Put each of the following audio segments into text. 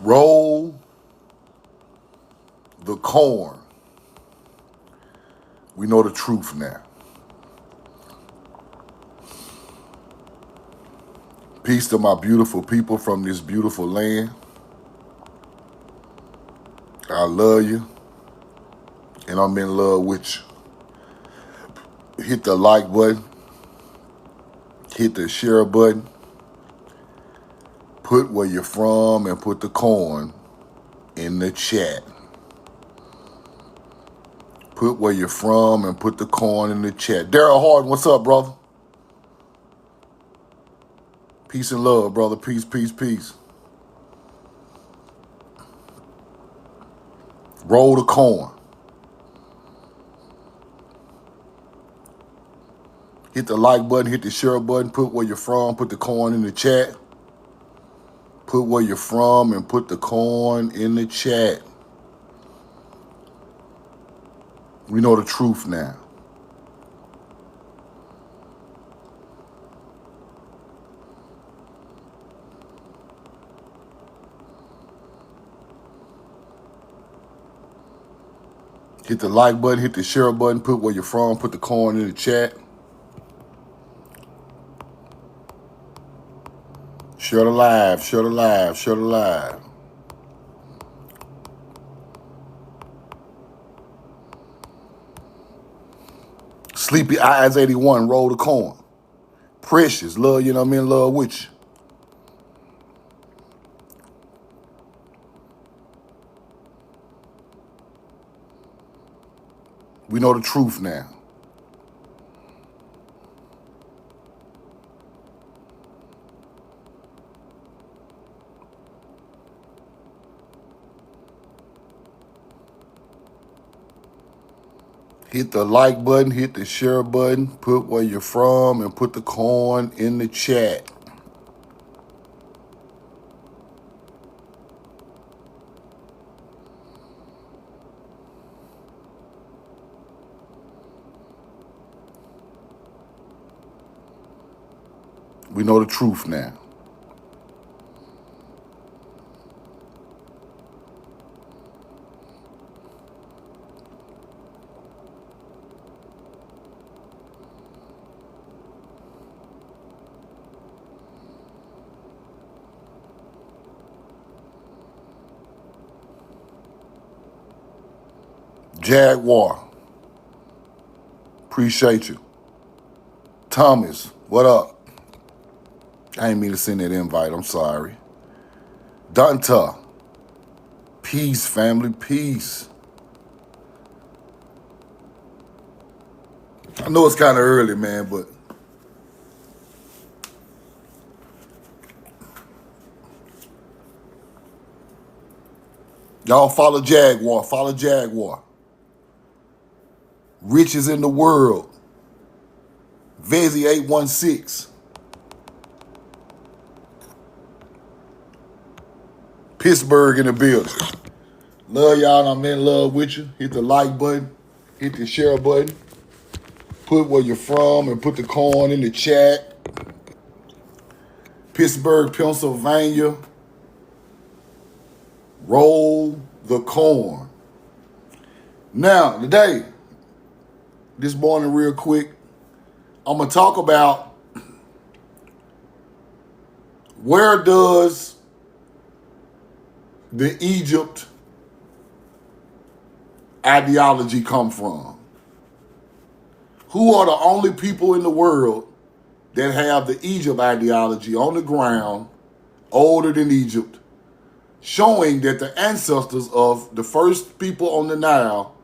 Roll the corn. We know the truth now. Peace to my beautiful people from this beautiful land. I love you, and I'm in love with you. Hit the like button. Hit the share button. Put where you're from and put the corn in the chat. Put where you're from and put the corn in the chat. Daryl Harden, what's up, brother? Peace and love, brother. Peace, peace, peace. Roll the corn. Hit the like button, hit the share button, put where you're from, put the corn in the chat. Put where you're from and put the corn in the chat. We know the truth now. Hit the like button, hit the share button, put where you're from, put the corn in the chat. Share the live, share the live, share the live. Sleepy Eyes 81, roll the corn. Precious, love you, know I'm in love with you. We know the truth now. Hit the like button, hit the share button, put where you're from, and put the corn in the chat. We know the truth now. Jaguar, appreciate you. Thomas, what up? I didn't mean to send that invite, I'm sorry. Donta, peace, family, peace. I know it's kind of early, man, but y'all follow Jaguar, follow Jaguar. Riches in the world. Vezi 816. Pittsburgh in the building. Love y'all, and I'm in love with you. Hit the like button, hit the share button. Put where you're from and put the corn in the chat. Pittsburgh, Pennsylvania. Roll the corn. Now, today, this morning real quick, I'm going to talk about where does the Egypt ideology come from? Who are the only people in the world that have the Egypt ideology on the ground, older than Egypt, showing that the ancestors of the first people on the Nile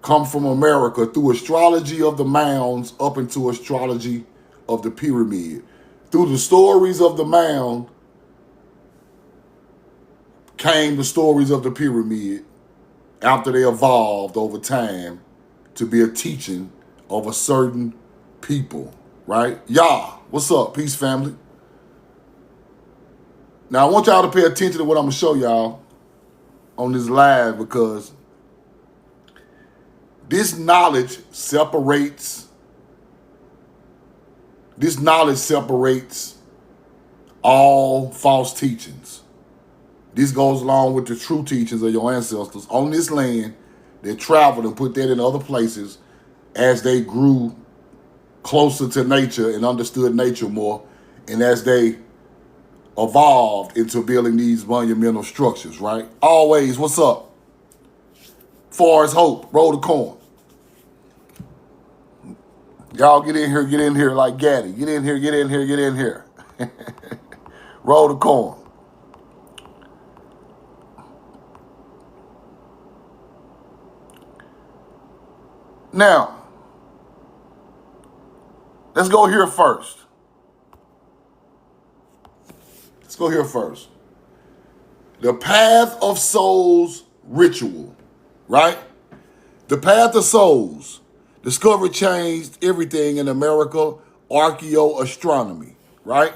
come from America through astrology of the Mounds up into astrology of the pyramid. Through the stories of the Mound came the stories of the pyramid after they evolved over time to be a teaching of a certain people, right? Yah, what's up? Peace, family. Now, I want y'all to pay attention to what I'm going to show y'all on this live, because this knowledge separates all false teachings. This goes along with the true teachings of your ancestors on this land. They traveled and put that in other places as they grew closer to nature and understood nature more, and as they evolved into building these monumental structures, right? Always, what's up? Far as hope, roll the corn. Y'all get in here like Gaddy. Get in here. Roll the corn. Now, let's go here first. The Path of Souls ritual, right? The Path of Souls. Discovery changed everything in America, archaeoastronomy, right?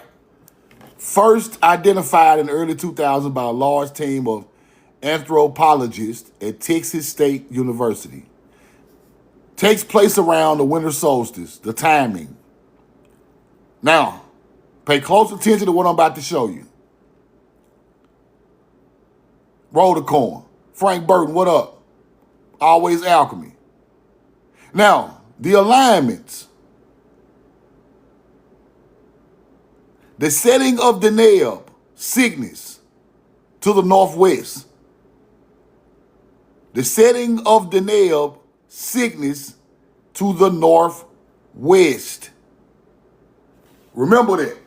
First identified in early 2000 by a large team of anthropologists at Texas State University. Takes place around the winter solstice, the timing. Now, pay close attention to what I'm about to show you. Roll the corn. Frank Burton, what up? Always alchemy. Now, the alignments. The setting of Deneb, Cygnus, to the northwest. The setting of Deneb, Cygnus, to the northwest. Remember that.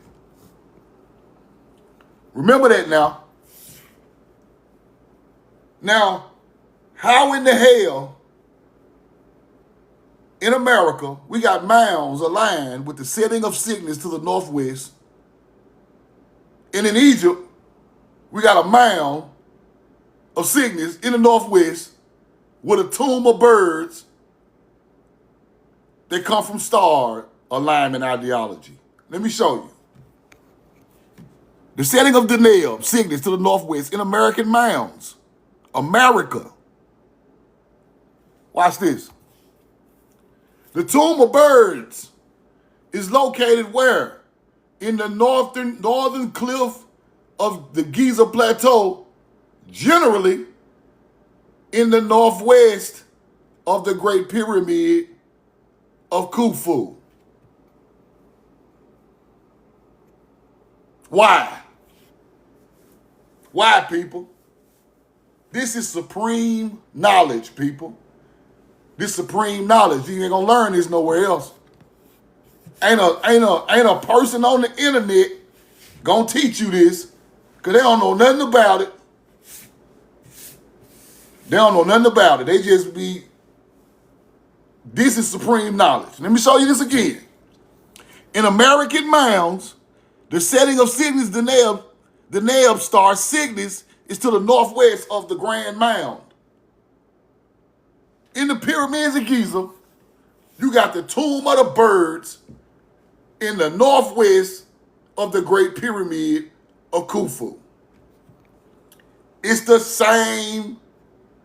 Remember that now. Now, how in the hell in America we got mounds aligned with the setting of Cygnus to the northwest, and in Egypt we got a mound of Cygnus in the northwest with a tomb of birds that come from star alignment ideology? Let me show you. The setting of Deneb, Cygnus to the northwest in American mounds. America. Watch this. The tomb of birds is located where? In the northern cliff of the Giza Plateau, generally in the northwest of the Great Pyramid of Khufu. Why? Why, people? This is supreme knowledge, people. This supreme knowledge. You ain't gonna learn this nowhere else. Ain't a person on the internet gonna teach you this, because they don't know nothing about it. They don't know nothing about it. They just be, this is supreme knowledge. Let me show you this again. In American mounds, the setting of Cygnus, Deneb star Cygnus, is to the northwest of the Grand Mound. In the pyramids of Giza, you got the tomb of the birds in the northwest of the Great Pyramid of Khufu. It's the same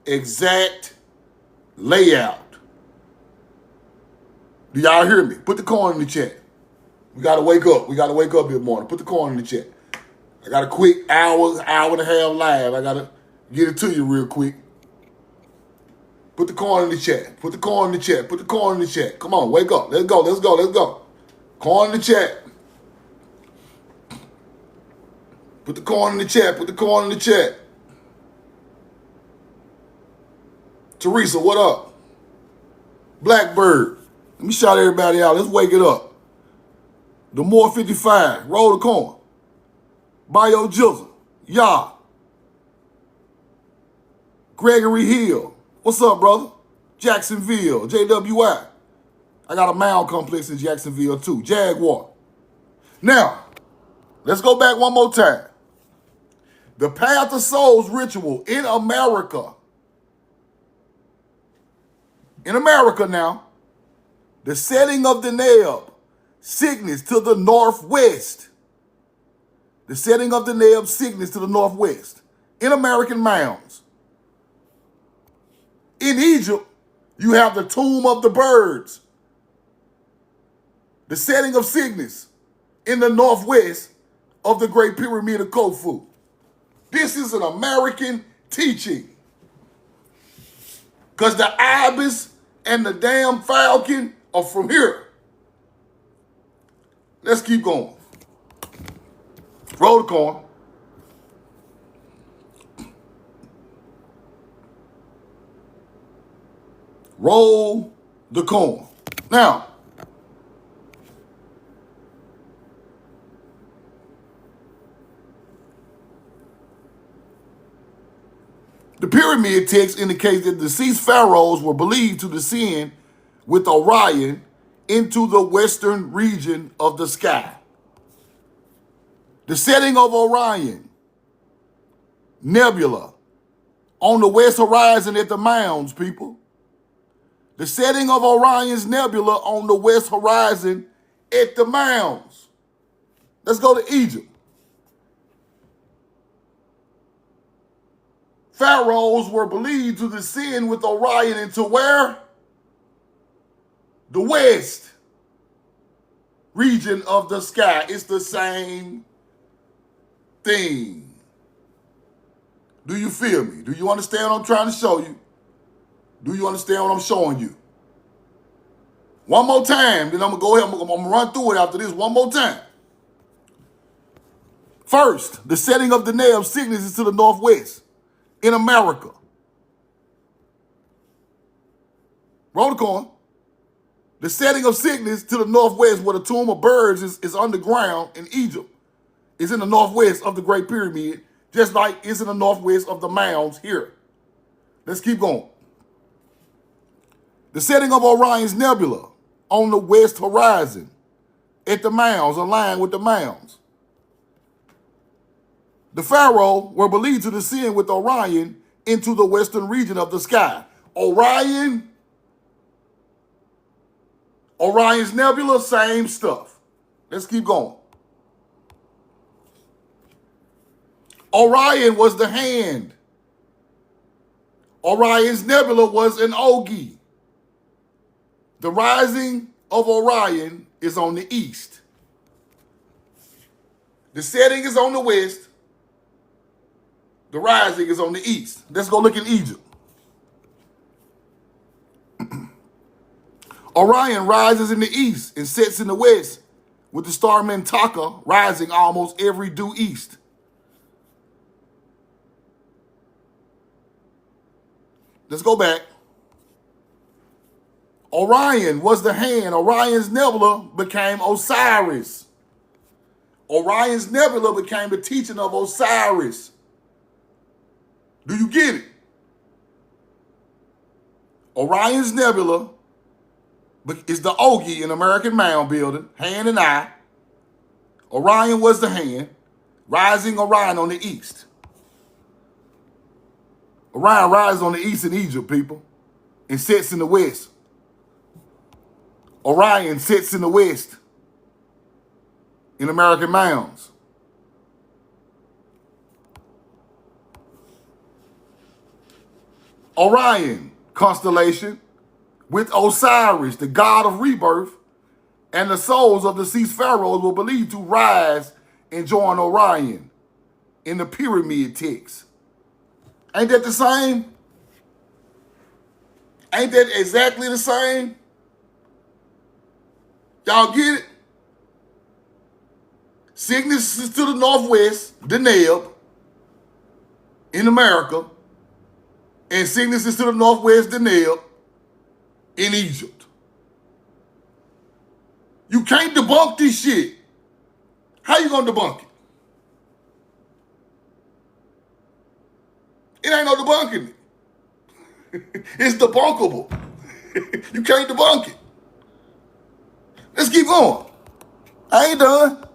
exact layout. Do y'all hear me? Put the coin in the chat. We gotta wake up. We gotta wake up this morning. Put the coin in the chat. I got a quick hour and a half live. I gotta get it to you real quick. Put the coin in the chat. Put the coin in the chat. Put the coin in the chat. Come on, wake up. Let's go. Let's go. Let's go. Coin in the chat. Put the coin in the chat. Put the coin in the chat. Teresa, what up? Blackbird. Let me shout everybody out. Let's wake it up. The More 55. Roll the coin. Bio Jizzle. Yah. Gregory Hill. What's up, brother? Jacksonville. JWI. I got a mound complex in Jacksonville, too. Jaguar. Now, let's go back one more time. The Path of Souls ritual in America. In America now, the setting of Deneb, Cygnus to the northwest. The setting of Deneb, Cygnus to the northwest. In American mounds. In Egypt, you have the tomb of the birds. The setting of Cygnus in the northwest of the Great Pyramid of Khufu. This is an American teaching. Because the ibis and the damn falcon are from here. Let's keep going. Roll the coin. Roll the coin. Now, the pyramid text indicates that the deceased pharaohs were believed to descend with Orion into the western region of the sky. The setting of Orion Nebula on the west horizon at the Mounds, people. The setting of Orion's Nebula on the west horizon at the Mounds. Let's go to Egypt. Pharaohs were believed to descend with Orion into where? The west region of the sky. It's the same thing. Do you feel me? Do you understand what I'm trying to show you? Do you understand what I'm showing you? One more time, then I'm going to go ahead. I'm going to run through it after this one more time. First, the setting of the nail of Cygnus is to the northwest in America. Roll the coin. The setting of Cygnus to the northwest, where the tomb of birds is underground in Egypt, is in the northwest of the Great Pyramid, just like it's in the northwest of the Mounds here. Let's keep going. The setting of Orion's Nebula on the west horizon at the Mounds, aligned with the Mounds. The pharaoh were believed to descend with Orion into the western region of the sky. Orion's Nebula, same stuff. Let's keep going. Orion was the hand. Orion's Nebula was an ogi. The rising of Orion is on the east. The setting is on the west. The rising is on the east. Let's go look in Egypt. Orion rises in the east and sets in the west, with the star Mentaka rising almost every due east. Let's go back. Orion was the hand. Orion's Nebula became Osiris. Orion's Nebula became the teaching of Osiris. Do you get it? Orion's Nebula is the Ogi in American Mound building, hand and eye. Orion was the hand, rising Orion on the east. Orion rises on the east in Egypt, people, and sets in the west. Orion sits in the west in American Mounds. Orion constellation with Osiris, the god of rebirth, and the souls of the deceased pharaohs were believed to rise and join Orion in the pyramid text. Ain't that the same? Ain't that exactly the same? Y'all get it? Cygnus is to the northwest, the Neb, in America, and Cygnus is to the northwest, the Neb, in Egypt. You can't debunk this shit. How you gonna debunk it? It ain't no debunking it. It's debunkable. You can't debunk it. Let's keep going. I ain't done.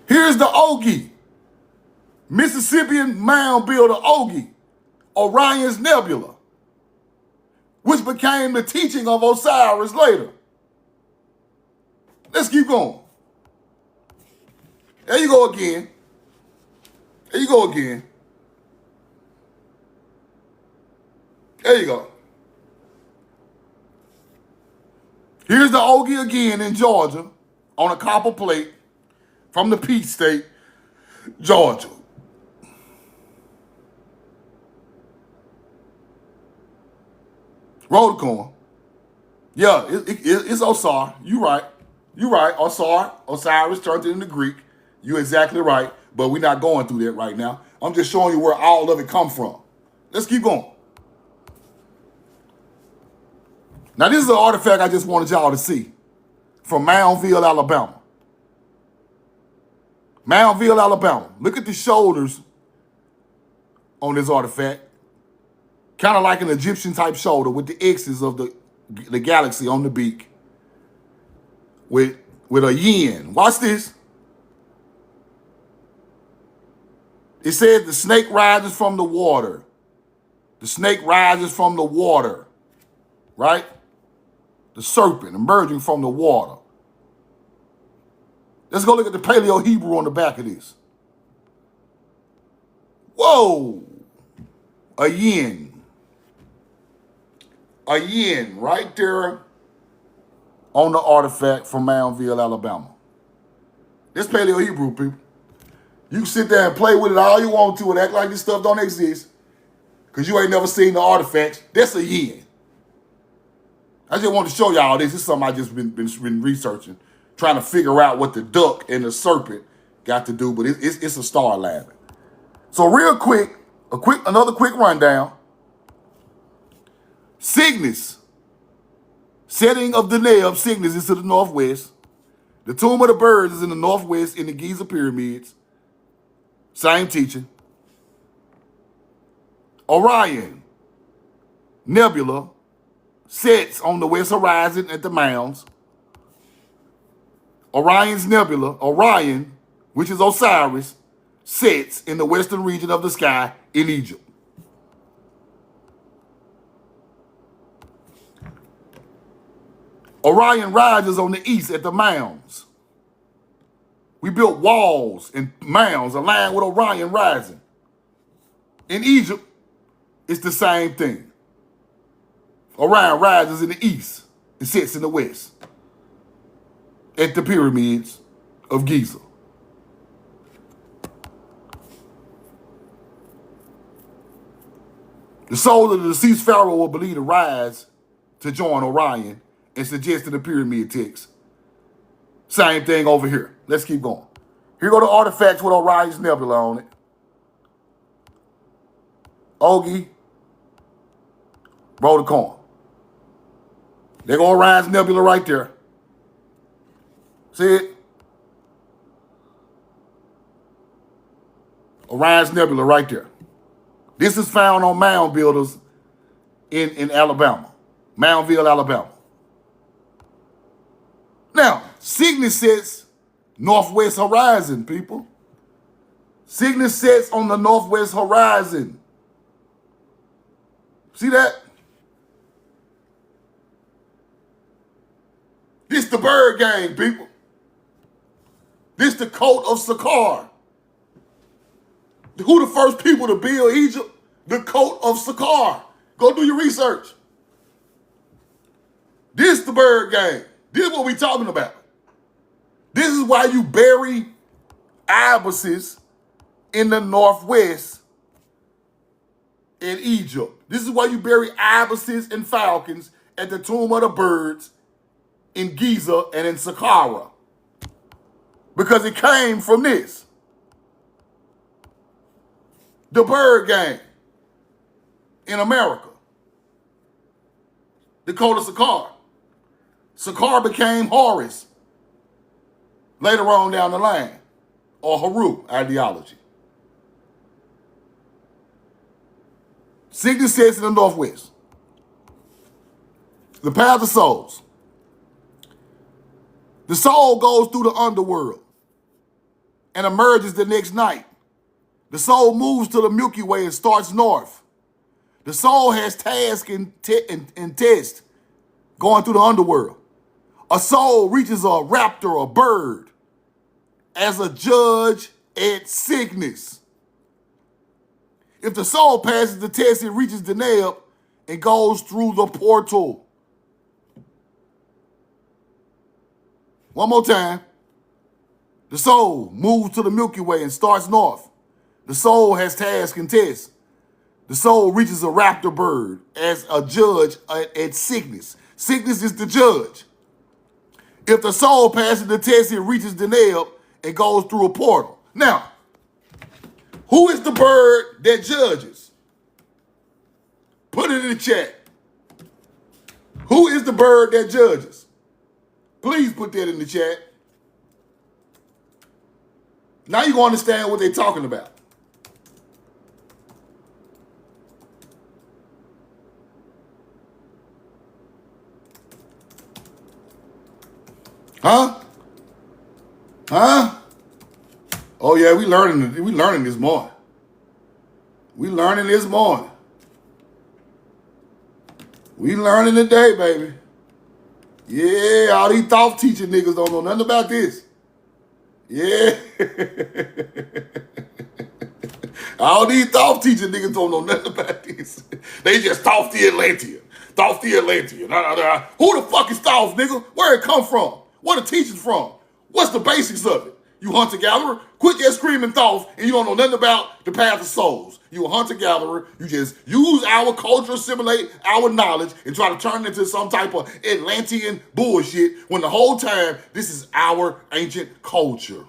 Here's the Ogi. Mississippian mound builder Ogi, Orion's Nebula, which became the teaching of Osiris later. Let's keep going. There you go again. There you go again. There you go. Here's the Ogi again in Georgia on a copper plate from the Peach State, Georgia. Roll the coin. Yeah, it's Osar. You right. You right. Osiris turned it into Greek. You exactly right. But we're not going through that right now. I'm just showing you where all of it come from. Let's keep going. Now, this is an artifact I just wanted y'all to see from Moundsville, Alabama. Moundsville, Alabama. Look at the shoulders on this artifact. Kind of like an Egyptian type shoulder with the X's of the galaxy on the beak. With a yin. Watch this. It says the snake rises from the water. The snake rises from the water. Right? The serpent emerging from the water. Let's go look at the Paleo Hebrew on the back of this. Whoa! A yin. A yin right there on the artifact from Moundsville, Alabama. This Paleo Hebrew, people. You can sit there and play with it all you want to and act like this stuff don't exist because you ain't never seen the artifacts. That's a yin. I just want to show y'all this. This is something I just been researching, trying to figure out what the duck and the serpent got to do, but it's a star lab. So real quick, another quick rundown. Cygnus, setting of the Neb, Cygnus is to the northwest. The tomb of the birds is in the northwest in the Giza pyramids. Same teaching. Orion Nebula sets on the west horizon at the Mounds. Orion's Nebula, Orion, which is Osiris, sets in the western region of the sky in Egypt. Orion rises on the east at the Mounds. We built walls and mounds aligned with Orion rising. In Egypt, it's the same thing. Orion rises in the east and sets in the west at the pyramids of Giza. The soul of the deceased pharaoh will believe to rise to join Orion and suggest in the pyramid text. Same thing over here. Let's keep going. Here go the artifacts with Orion's Nebula on it. Ogie, roll the coin. There go Orion's Nebula right there. See it? Orion's Nebula right there. This is found on mound builders in Alabama. Moundsville, Alabama. Now, Cygnus sets northwest horizon, people. Cygnus sets on the northwest horizon. See that? This the bird gang, people. This the coat of Sakar. Who the first people to build Egypt? The coat of Sakar. Go do your research. This the bird gang. This is what we talking about. This is why you bury ibises in the northwest in Egypt. This is why you bury ibises and falcons at the tomb of the birds in Giza and in Saqqara. Because it came from this. The bird gang in America. The coat of Sakar. Sakar became Horus later on down the line, or Haru ideology. Cygnus sets in the northwest. The path of souls. The soul goes through the underworld and emerges the next night. The soul moves to the Milky Way and starts north. The soul has task and test going through the underworld. A soul reaches a raptor, a bird, as a judge at Cygnus. If the soul passes the test, it reaches the Neb and goes through the portal. One more time. The soul moves to the Milky Way and starts north. The soul has task and test The soul reaches a raptor bird as a judge at Cygnus. Cygnus is the judge. If the soul passes the test, it reaches the nail and goes through a portal. Now, who is the bird that judges? Put it in the chat. Who is the bird that judges? Please put that in the chat. Now you're going to understand what they're talking about. Huh? Huh? Oh yeah, we learning this morning. We learning this morning. We learning today, baby. Yeah, all these thought teaching niggas don't know nothing about this. Yeah. All these thought teaching niggas don't know nothing about this. They just Thoth the Atlantean. Thoth the Atlantean. Who the fuck is Thoth, nigga? Where it come from? Where the teachers from? What's the basics of it? You hunter-gatherer? Quit just screaming Thoth and you don't know nothing about the path of souls. You a hunter-gatherer. You just use our culture, assimilate our knowledge, and try to turn it into some type of Atlantean bullshit when the whole time this is our ancient culture.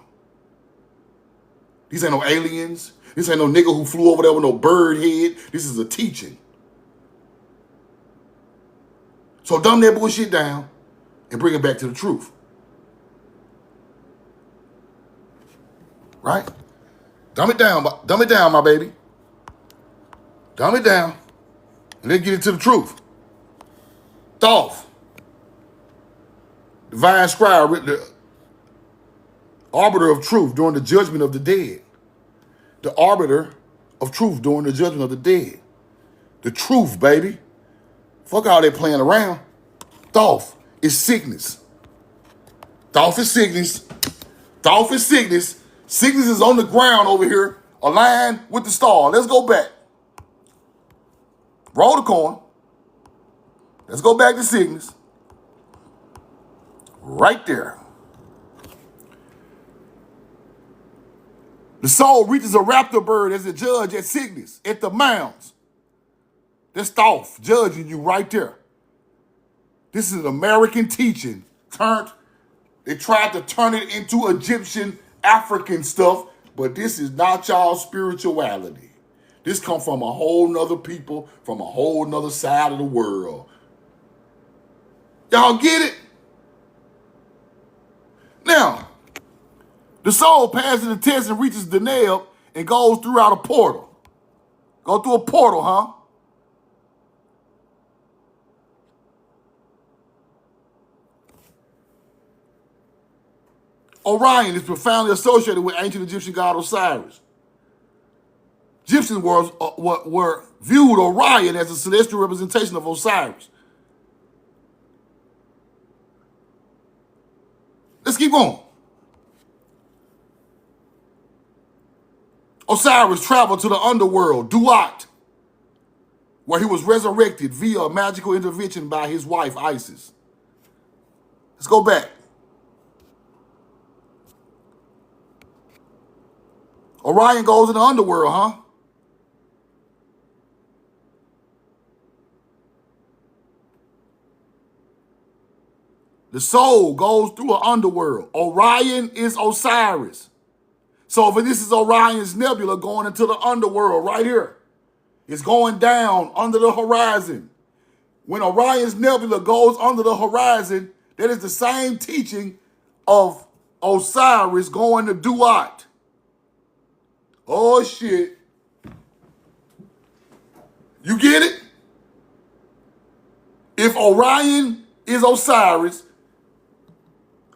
These ain't no aliens. This ain't no nigga who flew over there with no bird head. This is a teaching. So dumb that bullshit down and bring it back to the truth. Right? Dumb it down, my baby. Dumb it down. And then get into the truth. Thoth. Divine scribe, the arbiter of truth during the judgment of the dead. The arbiter of truth during the judgment of the dead. The truth, baby. Fuck all that playing around. Thoth is Cygnus. Thoth is Cygnus. Thoth is Cygnus. Cygnus is on the ground over here, aligned with the star. Let's go back. Roll the coin. Let's go back to Cygnus. Right there. The soul reaches a raptor bird as a judge at Cygnus, at the Mounds. That's Thoth judging you right there. This is an American teaching. They tried to turn it into Egyptian, African stuff, but this is not y'all's spirituality. This comes from a whole nother people, from a whole nother side of the world. Y'all get it? Now, the soul passes the test and reaches the nail and goes throughout a portal. Go through a portal, huh? Orion is profoundly associated with ancient Egyptian god Osiris. Egyptians were viewed Orion as a celestial representation of Osiris. Let's keep going. Osiris traveled to the underworld, Duat, where he was resurrected via a magical intervention by his wife, Isis. Let's go back. Orion goes in the underworld, huh? The soul goes through an underworld. Orion is Osiris. So if this is Orion's nebula going into the underworld right here, it's going down under the horizon. When Orion's nebula goes under the horizon, that is the same teaching of Osiris going to Duat. Oh, shit. You get it? If Orion is Osiris,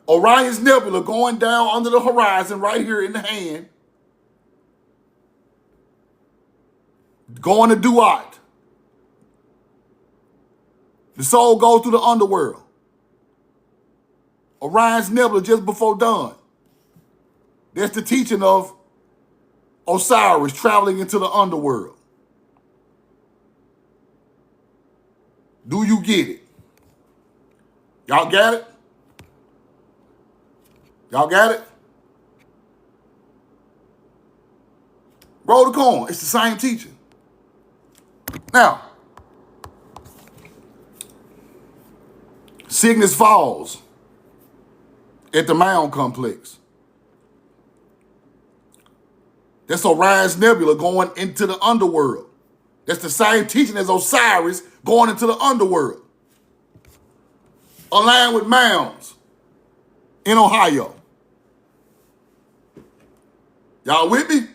Orion's nebula going down under the horizon right here in the hand, going to Duat. The soul goes through the underworld. Orion's nebula just before dawn. That's the teaching of Osiris traveling into the underworld. Do you get it? Y'all got it? Y'all got it? Roll the coin. It's the same teaching. Now, Cygnus falls at the Mound complex. That's Orion's Nebula going into the underworld. That's the same teaching as Osiris going into the underworld. Aligned with Mounds in Ohio. Y'all with me?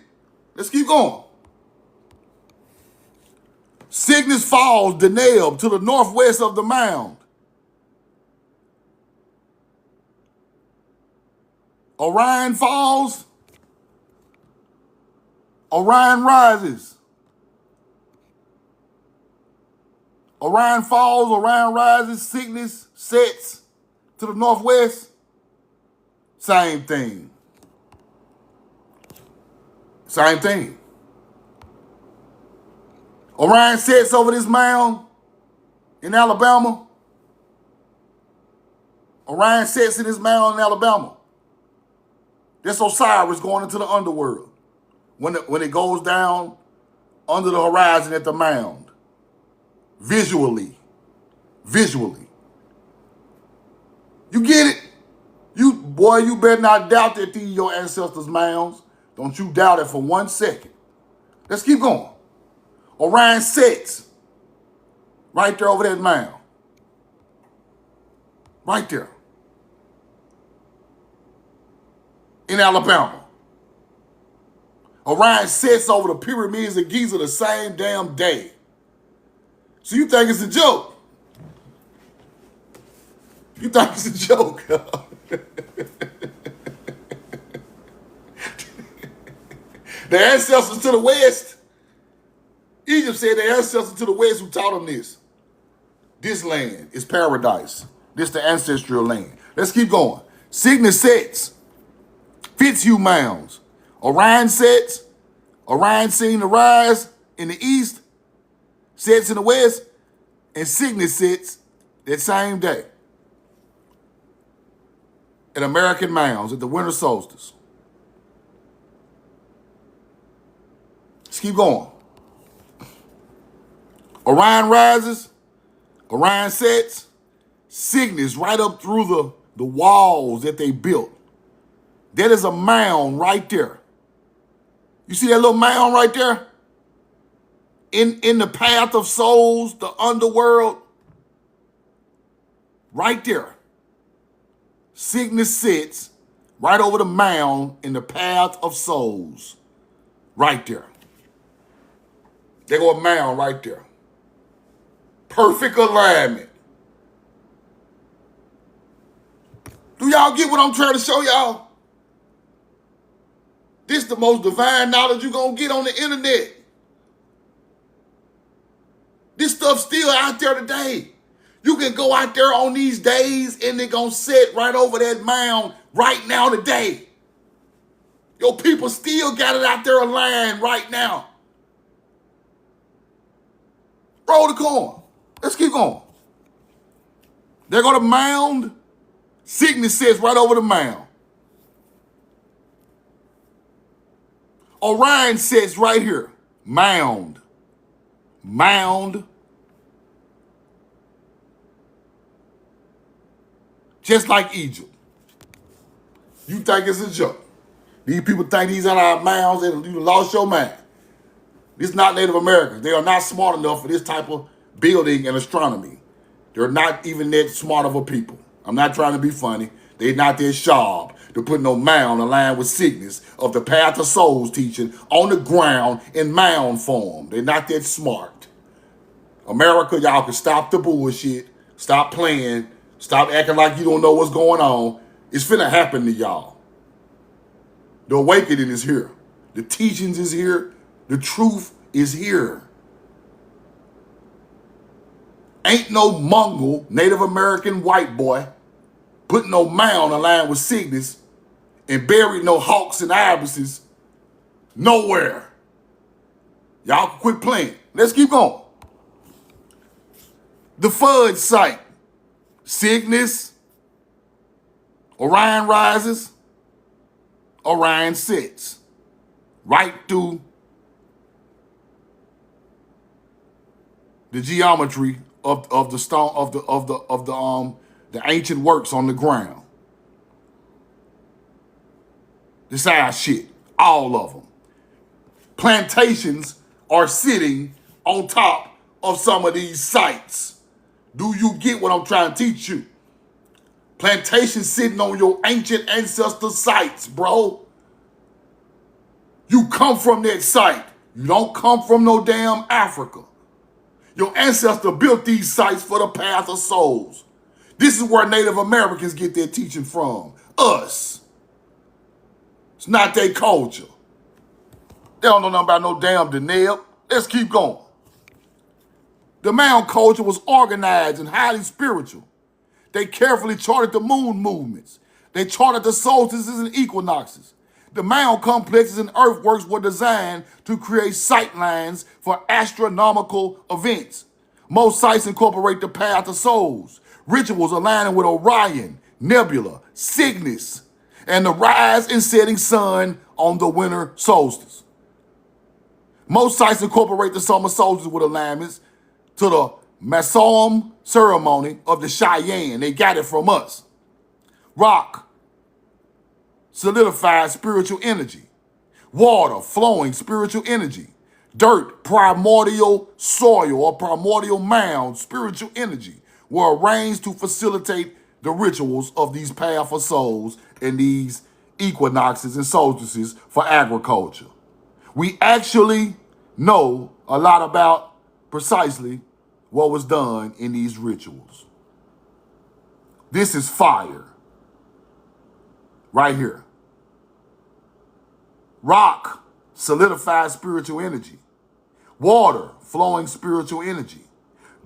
Let's keep going. Cygnus falls, Deneb, to the northwest of the Mound. Orion falls. Orion rises. Orion falls, Orion rises, Cygnus sets to the northwest. Same thing. Same thing. Orion sets over this mound in Alabama. Orion sets in this mound in Alabama. That's Osiris going into the underworld when it goes down under the horizon at the mound. Visually. You get it? You better not doubt that these your ancestors' mounds. Don't you doubt it for 1 second. Let's keep going. Orion sets right there over that mound. Right there. In Alabama. Orion sets over the pyramids of Giza the same damn day. So you think it's a joke? You think it's a joke? The ancestors to the west, Egypt said the ancestors to the west who taught them this. This land is paradise. This the ancestral land. Let's keep going. Cygnus sets, Fitzhugh mounds. Orion sets, Orion seen the rise in the east, sets in the west, and Cygnus sets that same day at American Mounds at the winter solstice. Let's keep going. Orion rises, Orion sets, Cygnus right up through the walls that they built. That is a mound right there. You see that little mound right there? In the path of souls, the underworld, right there. Cygnus sits right over the mound in the path of souls, right there. There go a mound right there. Perfect alignment. Do y'all get what I'm trying to show y'all? This is the most divine knowledge you're going to get on the internet. This stuff's still out there today. You can go out there on these days and they're going to sit right over that mound right now today. Your people still got it out there aligned right now. Roll the coin. Let's keep going. They're going to mound. Cygnus sits right over the mound. Orion sits right here. Mound. Just like Egypt. You think it's a joke. These people think these are our mounds and you lost your mind. This is not Native Americans. They are not smart enough for this type of building and astronomy. They're not even that smart of a people. I'm not trying to be funny. They're not that sharp to put no mound aligned with Cygnus of the path of souls teaching on the ground in mound form. They're not that smart. America, y'all can stop the bullshit, stop playing, stop acting like you don't know what's going on. It's finna happen to y'all. The awakening is here. The teachings is here. The truth is here. Ain't no Mongol, Native American white boy put no mound aligned with Cygnus and buried no hawks and ibises nowhere. Y'all can quit playing. Let's keep going. The Fudge site. Cygnus, Orion rises, Orion sets. Right through the geometry of the stone the ancient works on the ground. This our shit, all of them. Plantations are sitting on top of some of these sites. Do you get what I'm trying to teach you? Plantations sitting on your ancient ancestor sites, bro. You come from that site. You don't come from no damn Africa. Your ancestor built these sites for the path of souls. This is where Native Americans get their teaching from. Us. It's not their culture. They don't know nothing about no damn Deneb. Let's keep going. The Mound culture was organized and highly spiritual. They carefully charted the moon movements. They charted the solstices and equinoxes. The mound complexes and earthworks were designed to create sightlines for astronomical events. Most sites incorporate the path of souls, rituals aligning with Orion, Nebula, Cygnus, and the rise and setting sun on the winter solstice. Most sites incorporate the summer solstice with alignments to the Masom ceremony of the Cheyenne. They got it from us. Rock, solidified spiritual energy. Water, flowing spiritual energy. Dirt, primordial soil or primordial mound, spiritual energy, were arranged to facilitate the rituals of these powerful souls and these equinoxes and solstices for agriculture. We actually know a lot about precisely what was done in these rituals. This is fire. Right here. Rock, solidified spiritual energy. Water, flowing spiritual energy.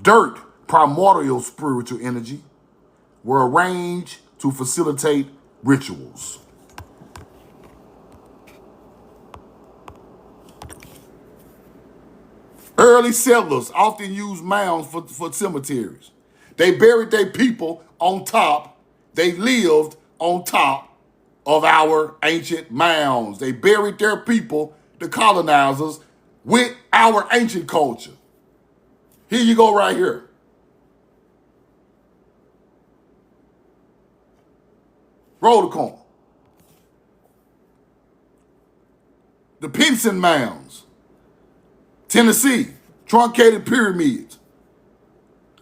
Dirt, primordial spiritual energy, were arranged to facilitate rituals. Early settlers often used mounds for cemeteries. They buried their people on top. They lived on top of our ancient mounds. They buried their people, the colonizers, with our ancient culture. Here you go right here. Roll the corn. The Pinson Mounds, Tennessee, truncated pyramids.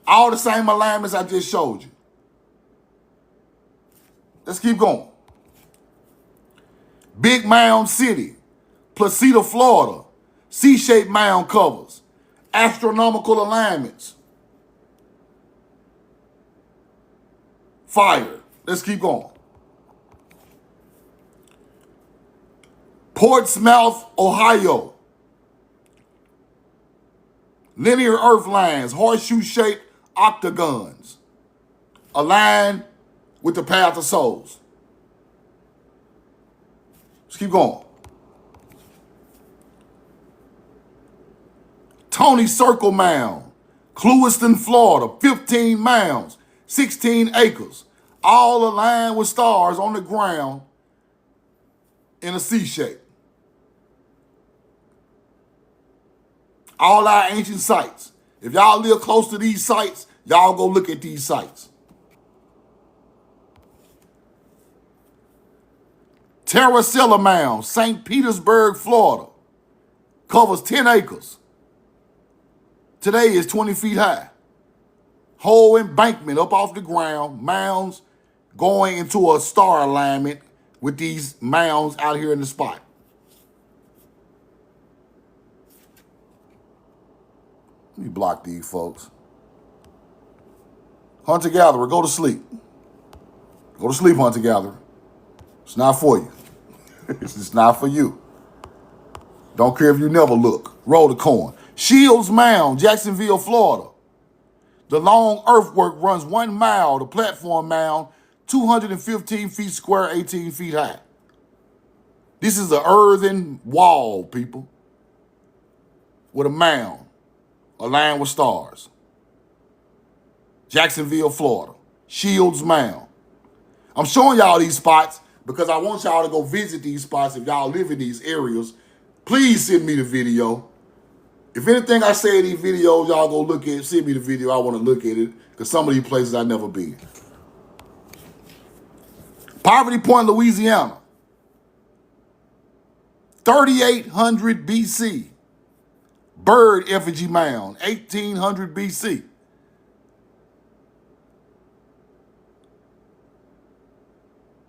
All the same alignments I just showed you. Let's keep going. Big Mound City, Placido, Florida, C-shaped mound covers, astronomical alignments. Fire. Let's keep going. Portsmouth, Ohio. Linear earth lines, horseshoe-shaped octagons, aligned with the path of souls. Let's keep going. Tony Circle Mound, Clewiston, Florida, 15 mounds, 16 acres, all aligned with stars on the ground in a C shape. All our ancient sites. If y'all live close to these sites, y'all go look at these sites. Terracilla Mound, St. Petersburg, Florida, covers 10 acres. Today is 20 feet high. Whole embankment up off the ground, mounds going into a star alignment with these mounds out here in the spot. Let me block these folks. Hunter-gatherer, go to sleep. Go to sleep, hunter-gatherer. It's not for you. It's not for you. Don't care if you never look. Roll the corn. Shields Mound, Jacksonville, Florida. The long earthwork runs 1 mile. The platform mound, 215 feet square, 18 feet high. This is an earthen wall, people, with a mound aligned with stars. Jacksonville, Florida. Shields Mound. I'm showing y'all these spots because I want y'all to go visit these spots if y'all live in these areas. Please send me the video. If anything I say in these videos, y'all go look at it, send me the video. I want to look at it because some of these places I've never been. Poverty Point, Louisiana. 3800 BC. Bird effigy mound, 1800 BC.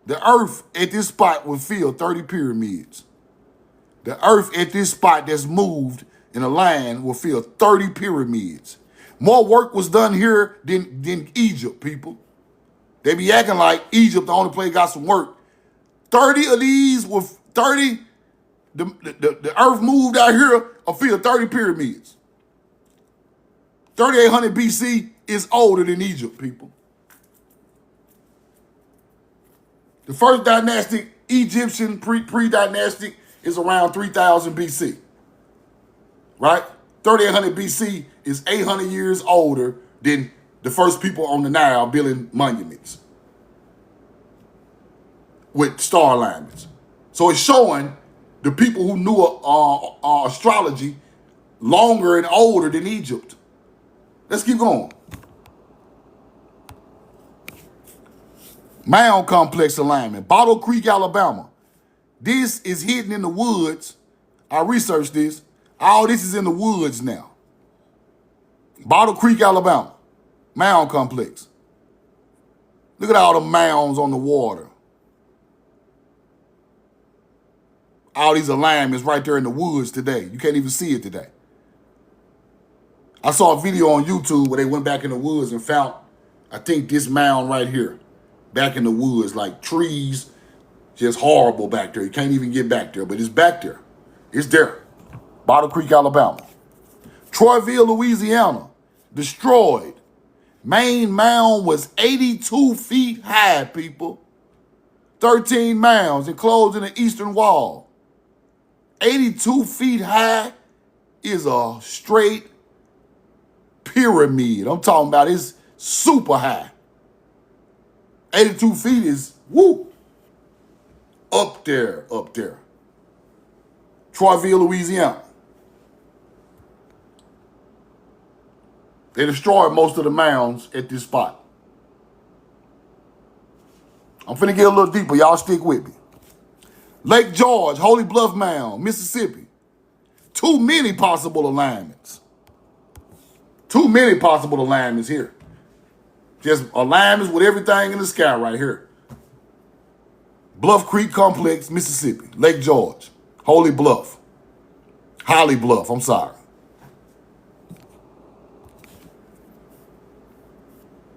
The earth at this spot will fill 30 pyramids. The earth at this spot that's moved in a line will fill 30 pyramids. More work was done here than Egypt, people. They be acting like Egypt the only place got some work. 30 of these were 30. The earth moved out here will fill 30 pyramids. 3800 BC is older than Egypt, people. The first dynastic, Egyptian pre-dynastic, is around 3000 BC. Right? 3800 BC is 800 years older than the first people on the Nile building monuments with star alignments. So it's showing the people who knew astrology longer and older than Egypt. Let's keep going. Mound complex alignment, Bottle Creek, Alabama. This is hidden in the woods. I researched this. All this is in the woods now. Bottle Creek, Alabama. Mound complex. Look at all the mounds on the water. All these alignments right there in the woods today. You can't even see it today. I saw a video on YouTube where they went back in the woods and found, I think, this mound right here. Back in the woods, like trees, just horrible back there. You can't even get back there, but it's back there. It's there. Bottle Creek, Alabama. Troyville, Louisiana. Destroyed. Main mound was 82 feet high, people. 13 mounds enclosed in the eastern wall. 82 feet high is a straight pyramid. I'm talking about it's super high. 82 feet is, woo, up there, up there. Troyville, Louisiana. They destroyed most of the mounds at this spot. I'm finna get a little deeper. Y'all stick with me. Lake George, Holy Bluff Mound, Mississippi. Too many possible alignments. Too many possible alignments here. Just alignments with everything in the sky right here. Bluff Creek Complex, Mississippi. Lake George. Holy Bluff. Holly Bluff, I'm sorry.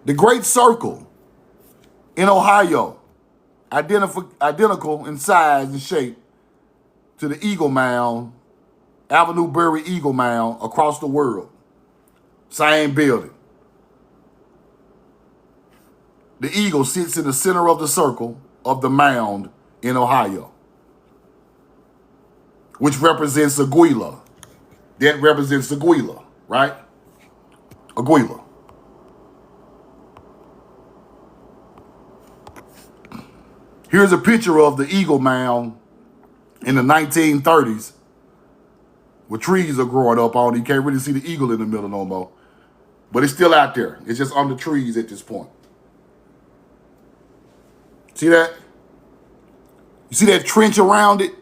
The Great Circle in Ohio. Identical in size and shape to the Eagle Mound, Avenue Berry Eagle Mound across the world. Same building. The eagle sits in the center of the circle of the mound in Ohio, which represents Aguila. That represents Aguila, right? Aguila. Here's a picture of the Eagle Mound in the 1930s where trees are growing up on it. You can't really see the eagle in the middle no more. But it's still out there. It's just under trees at this point. See that? You see that trench around it?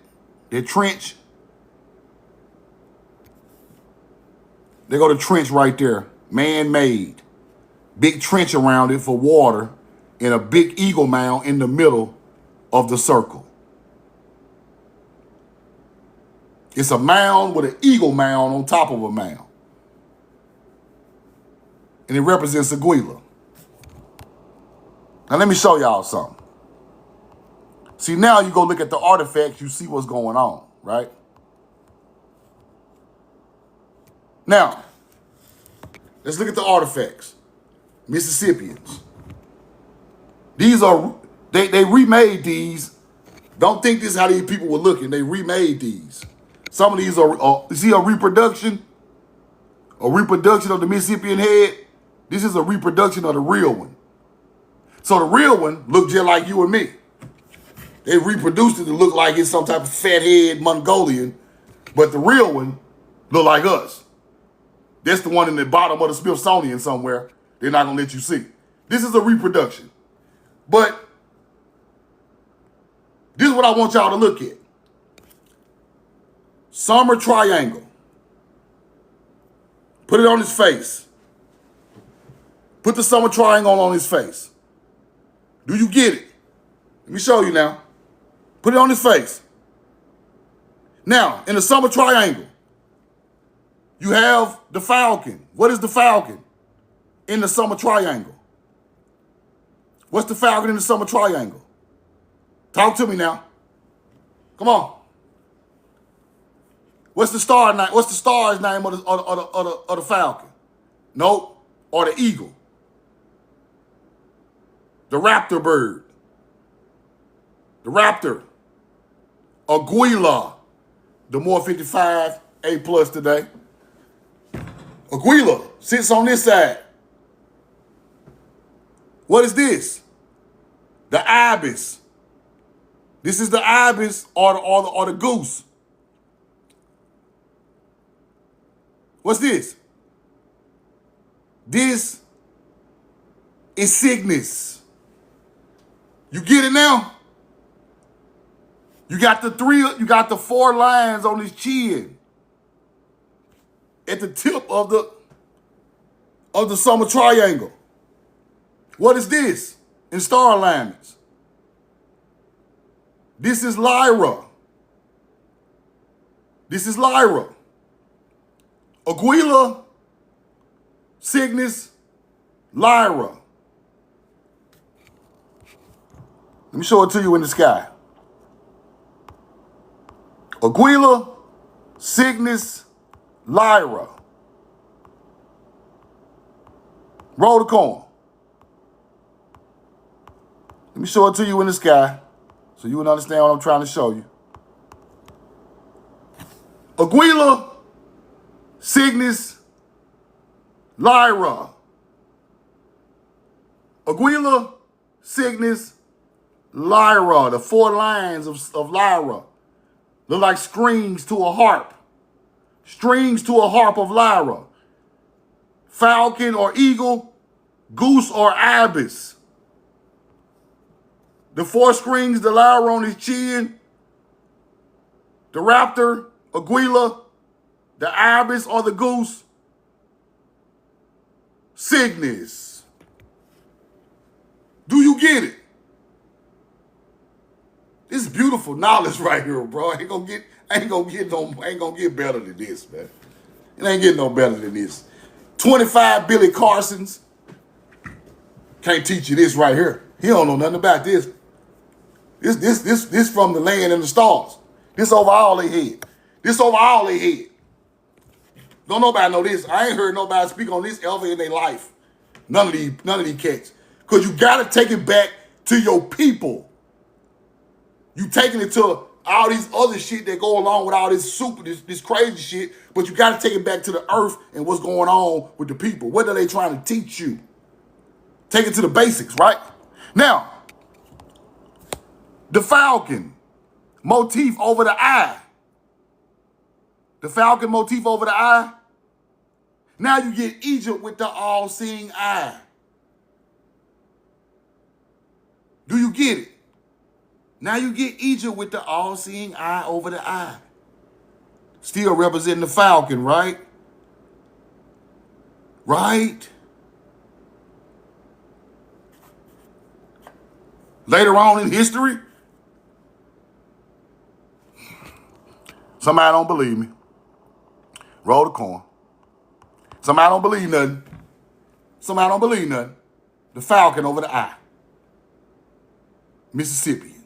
That trench? They go to trench right there. Man-made. Big trench around it for water and a big eagle mound in the middle of the circle. It's a mound with an eagle mound on top of a mound. And it represents Aguila. Now let me show y'all something. See, now you go look at the artifacts, you see what's going on, right? Now, let's look at the artifacts. Mississippians. These are, they remade these. Don't think this is how these people were looking. They remade these. Some of these are, you see a reproduction? A reproduction of the Mississippian head? This is a reproduction of the real one. So the real one looked just like you and me. They reproduced it to look like it's some type of fat head Mongolian, but the real one looked like us. That's the one in the bottom of the Smithsonian somewhere. They're not going to let you see. This is a reproduction. But this is what I want y'all to look at. Summer triangle. Put it on his face. Put the summer triangle on his face. Do you get it? Let me show you now. Put it on his face. Now, in the summer triangle, you have the falcon. What is the falcon in the summer triangle? What's the falcon in the summer triangle? Talk to me now. Come on. What's the star name? What's the star's name of the falcon? Nope. Or the eagle. The raptor bird. The raptor. Aguila. The more 55 A plus today. Aguila sits on this side. What is this? The ibis. This is the ibis or the goose. What's this? This is Cygnus. You get it now? You got the 4 lines on his chin at the tip of the summer triangle. What is this in star alignments? This is Lyra. This is Lyra. Aguila, Cygnus, Lyra. Let me show it to you in the sky. Aguila, Cygnus, Lyra. Roll the coin. Let me show it to you in the sky so you will understand what I'm trying to show you. Aguila, Cygnus, Lyra. Aguila, Cygnus, Lyra. The 4 lines of Lyra look like strings to a harp. Strings to a harp of Lyra. Falcon or eagle, goose or ibis. The 4 strings, the Lyra on his chin, the raptor, Aguila, the ibis or the goose, Cygnus. Do you get it? This is beautiful knowledge right here, bro. Ain't gonna get better than this, man. It ain't getting no better than this. 25 Billy Carsons can't teach you this right here. He don't know nothing about this. This from the land and the stars. This over all they head. This over all they head. Don't nobody know this. I ain't heard nobody speak on this ever in their life. None of these cats. Because you got to take it back to your people. You taking it to all these other shit that go along with all this crazy shit, but you got to take it back to the earth and what's going on with the people. What are they trying to teach you? Take it to the basics, right? Now, the falcon motif over the eye. The falcon motif over the eye. Now you get Egypt with the all-seeing eye. Do you get it? Now you get Egypt with the all-seeing eye over the eye. Still representing the falcon, right? Right? Later on in history, somebody don't believe me. Roll the coin. Somebody don't believe nothing. Somebody don't believe nothing. The falcon over the eye. Mississippian.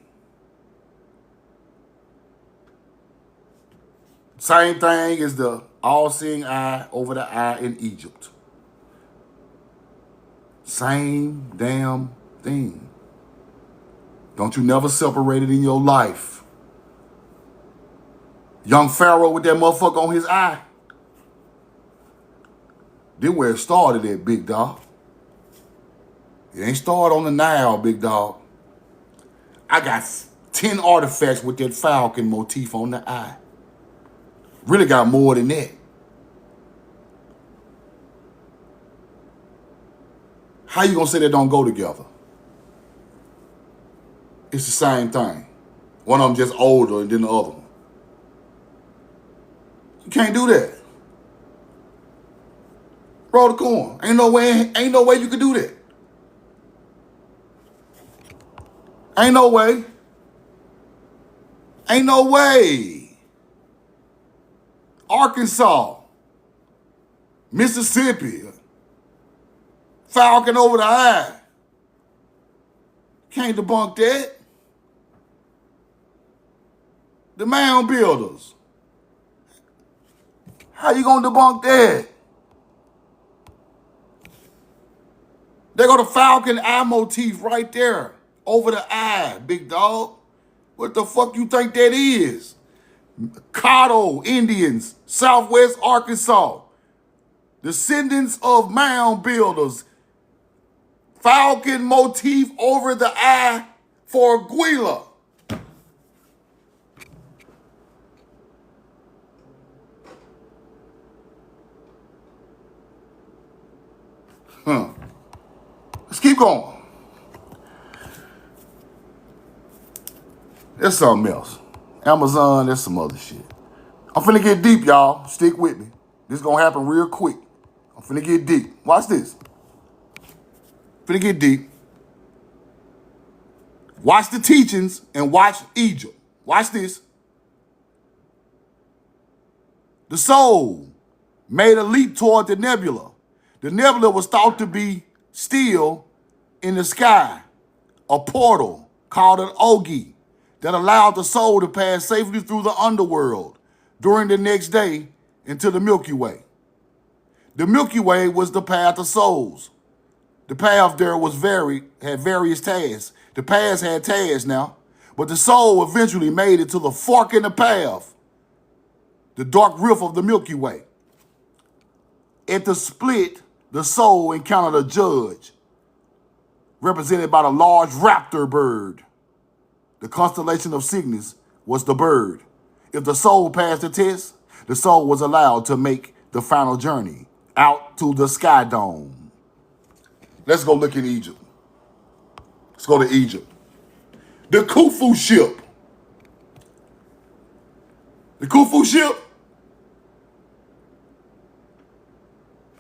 Same thing as the all-seeing eye over the eye in Egypt. Same damn thing. Don't you never separate it in your life. Young Pharaoh with that motherfucker on his eye. Then where it started at, big dog. It ain't started on the Nile, big dog. I got 10 artifacts with that falcon motif on the eye. Really got more than that. How you gonna say they don't go together? It's the same thing. One of them just older than the other one. You can't do that. Roll the coin. Ain't no way you could do that. Ain't no way. Ain't no way. Arkansas, Mississippi, Falcon over the eye. Can't debunk that. The Mound Builders. How you gonna debunk that? They go to Falcon eye motif right there. Over the eye, big dog. What the fuck you think that is? Caddo Indians, Southwest Arkansas. Descendants of Mound Builders. Falcon motif over the eye for Guila. Let's keep going. There's something else. Amazon, there's some other shit. I'm finna get deep, y'all. Stick with me. This is gonna happen real quick. I'm finna get deep. Watch this. Finna get deep. Watch the teachings and watch Egypt. Watch this. The soul made a leap toward the nebula. The nebula was thought to be still in the sky, a portal called an Ogi that allowed the soul to pass safely through the underworld during the next day into the Milky Way. The Milky Way was the path of souls. The path there was had various tasks. The paths had tasks now, but the soul eventually made it to the fork in the path, the dark rift of the Milky Way. At the split, the soul encountered a judge, represented by the large raptor bird. The constellation of Cygnus was the bird. If the soul passed the test, the soul was allowed to make the final journey out to the sky dome. Let's go look at Egypt. Let's go to Egypt. The Khufu ship. The Khufu ship.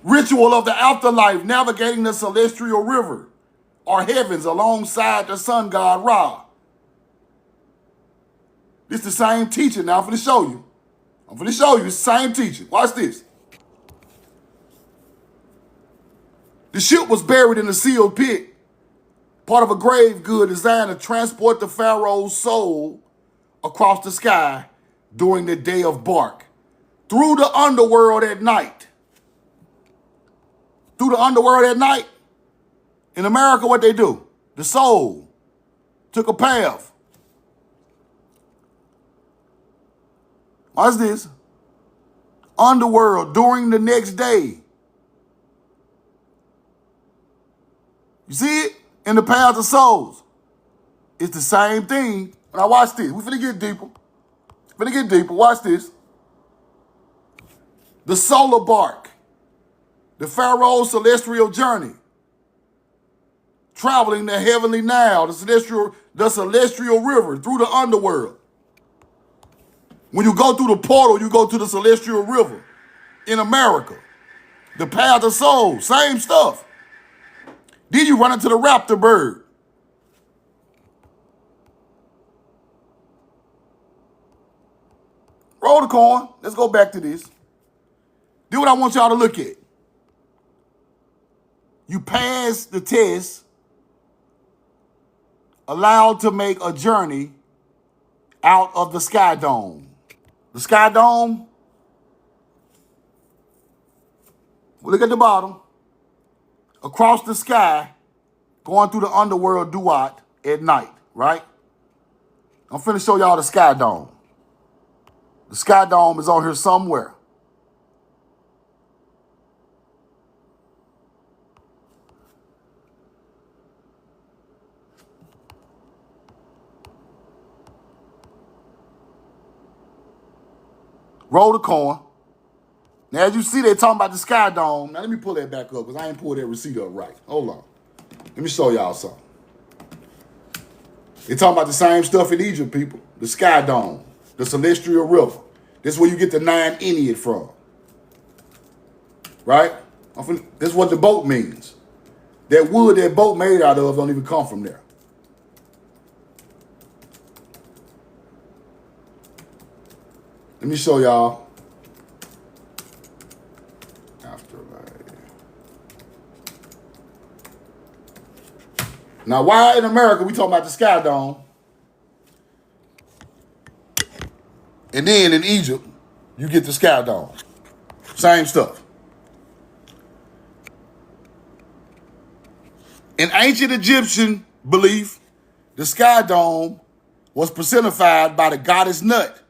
Ritual of the afterlife, navigating the celestial river or heavens alongside the sun god Ra. This is the same teaching. Now I'm finna show you. It's the same teaching. Watch this. The ship was buried in a sealed pit, part of a grave good designed to transport the pharaoh's soul across the sky during the day of bark, through the underworld at night. Through the underworld at night. In America, what they do? The soul took a path. Watch this. Underworld during the next day. You see it? In the path of souls. It's the same thing. Now watch this. We finna get deeper. Watch this. The solar bark. The pharaoh's celestial journey. Traveling the heavenly Nile, the celestial river through the underworld. When you go through the portal, you go to the celestial river in America. The path of soul, same stuff. Then you run into the raptor bird. Roll the coin. Let's go back to this. Do what I want y'all to look at. You pass the test, allowed to make a journey out of the sky dome. The sky dome, look at the bottom, across the sky, going through the underworld duat at night, right? I'm finna show y'all the sky dome. The sky dome is on here somewhere. Roll the coin. Now, as you see, they're talking about the sky dome. Now, let me pull that back up because I ain't pulled that receipt up right. Hold on. Let me show y'all something. They're talking about the same stuff in Egypt, people. The sky dome, the celestial river. This is where you get the 9 Ennead from. Right? This is what the boat means. That wood that boat made out of don't even come from there. Let me show y'all. Afterlife. Now, why in America we talking about the sky dome? And then in Egypt, you get the sky dome. Same stuff. In ancient Egyptian belief, the sky dome was personified by the goddess Nut,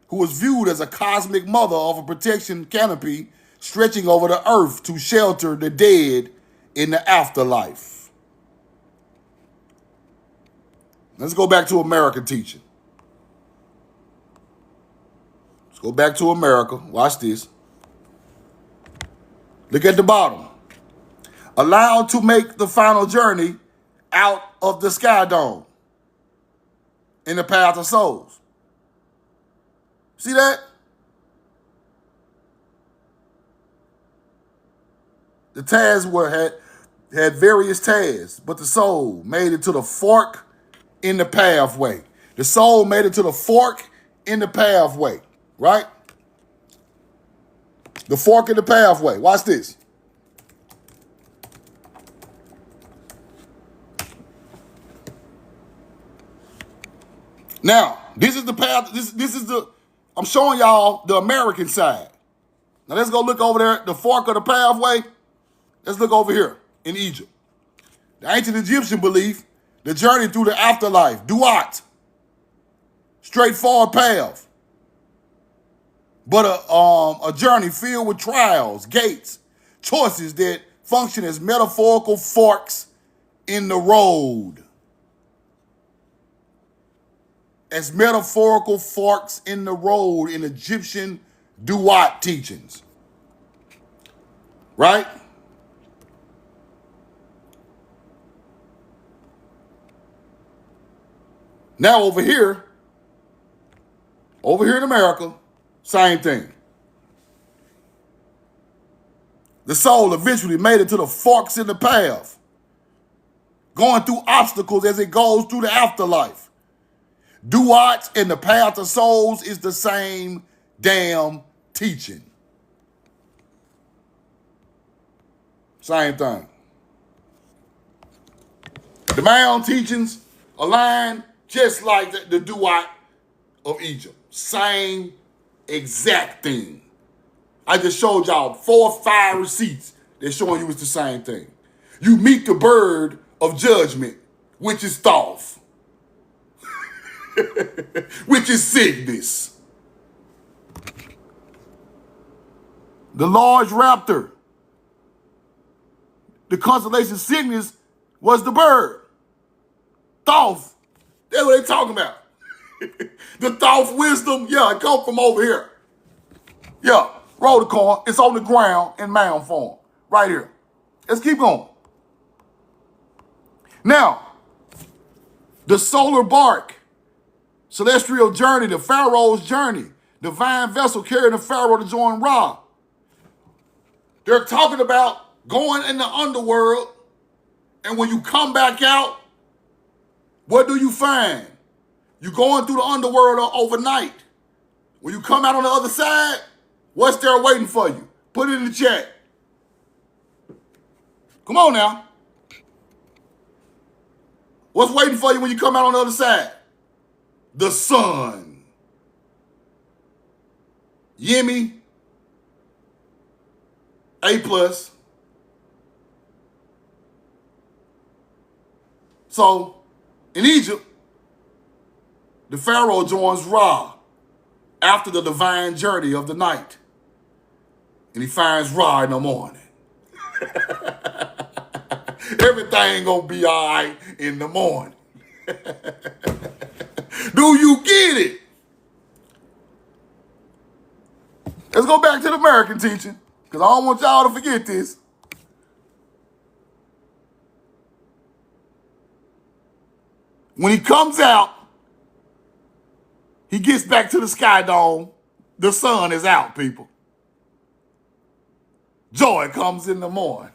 who was viewed as a cosmic mother of a protection canopy stretching over the earth to shelter the dead in the afterlife. Let's go back to American teaching. Let's go back to America. Watch this. Look at the bottom. Allowed to make the final journey out of the sky dome in the path of souls. See that? The tasks had various tasks, but the soul made it to the fork in the pathway. The soul made it to the fork in the pathway, right? The fork in the pathway. Watch this. Now, this is the path. This is the, I'm showing y'all the American side. Now let's go look over there, the fork of the pathway. Let's look over here in Egypt. The ancient Egyptian belief, the journey through the afterlife, duat, straightforward path, but a journey filled with trials, gates, choices that function as metaphorical forks in the road. As metaphorical forks in the road in Egyptian duat teachings. Right? Now over here in America, same thing. The soul eventually made it to the forks in the path, going through obstacles as it goes through the afterlife. Duat and the path of souls is the same damn teaching. Same thing. The Mounds teachings align just like the duat of Egypt. Same exact thing. I just showed y'all 4 or 5 receipts that showing you it's the same thing. You meet the bird of judgment, which is Thoth. Which is Cygnus. The large raptor. The constellation Cygnus was the bird. Thoth. That's what they're talking about. The Thoth wisdom, yeah, it come from over here. Yeah, roll the coin. It's on the ground in mound form. Right here. Let's keep going. Now, the solar bark. Celestial journey, the Pharaoh's journey. Divine vessel carrying the Pharaoh to join Ra. They're talking about going in the underworld, and when you come back out, what do you find? You're going through the underworld overnight. When you come out on the other side, what's there waiting for you? Put it in the chat. Come on now. What's waiting for you when you come out on the other side? The sun. Yemi, A+. So, in Egypt, the Pharaoh joins Ra after the divine journey of the night. And he finds Ra in the morning. Everything gonna be all right in the morning. Do you get it? Let's go back to the American teaching, because I don't want y'all to forget this. When he comes out, he gets back to the sky dome. The sun is out, people. Joy comes in the morning.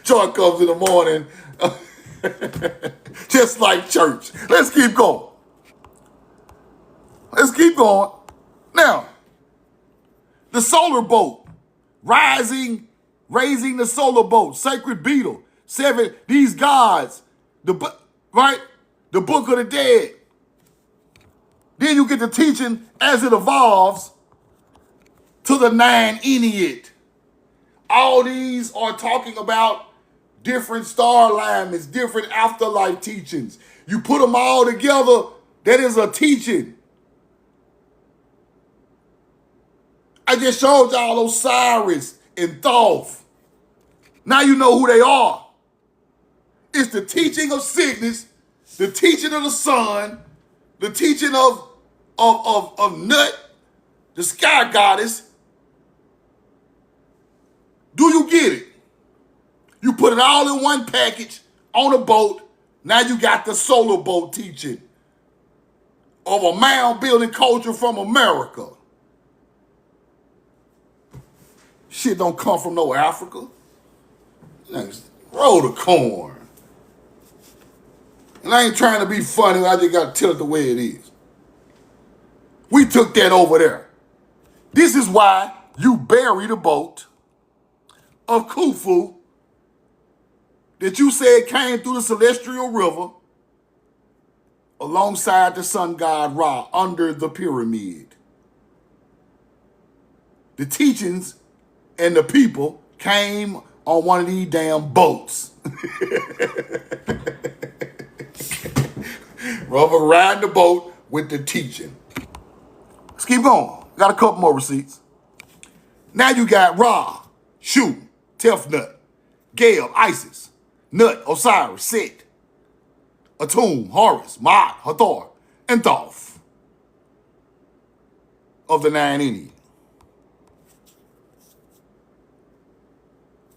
Joy comes in the morning. Just like church. Let's keep going. Let's keep going. Now, the solar boat, raising the solar boat, sacred beetle, these gods, the book of the dead. Then you get the teaching as it evolves to the 9 Ennead. All these are talking about different star alignments, different afterlife teachings. You put them all together, that is a teaching. I just showed y'all Osiris and Thoth. Now you know who they are. It's the teaching of Cygnus, the teaching of the sun, the teaching of Nut, the sky goddess. Do you get it? You put it all in one package on a boat. Now you got the solar boat teaching of a mound building culture from America. Shit don't come from no Africa. Roll the corn. And I ain't trying to be funny. I just got to tell it the way it is. We took that over there. This is why you bury the boat of Khufu that you said came through the celestial river alongside the sun god Ra under the pyramid. The teachings and the people came on one of these damn boats. Brother riding the boat with the teaching. Let's keep going. Got a couple more receipts. Now you got Ra, Shu, Tefnut, Geb, Isis, Nut, Osiris, Set, Atum, Horus, Maat, Hathor, and Thoth of the 9 Ennead.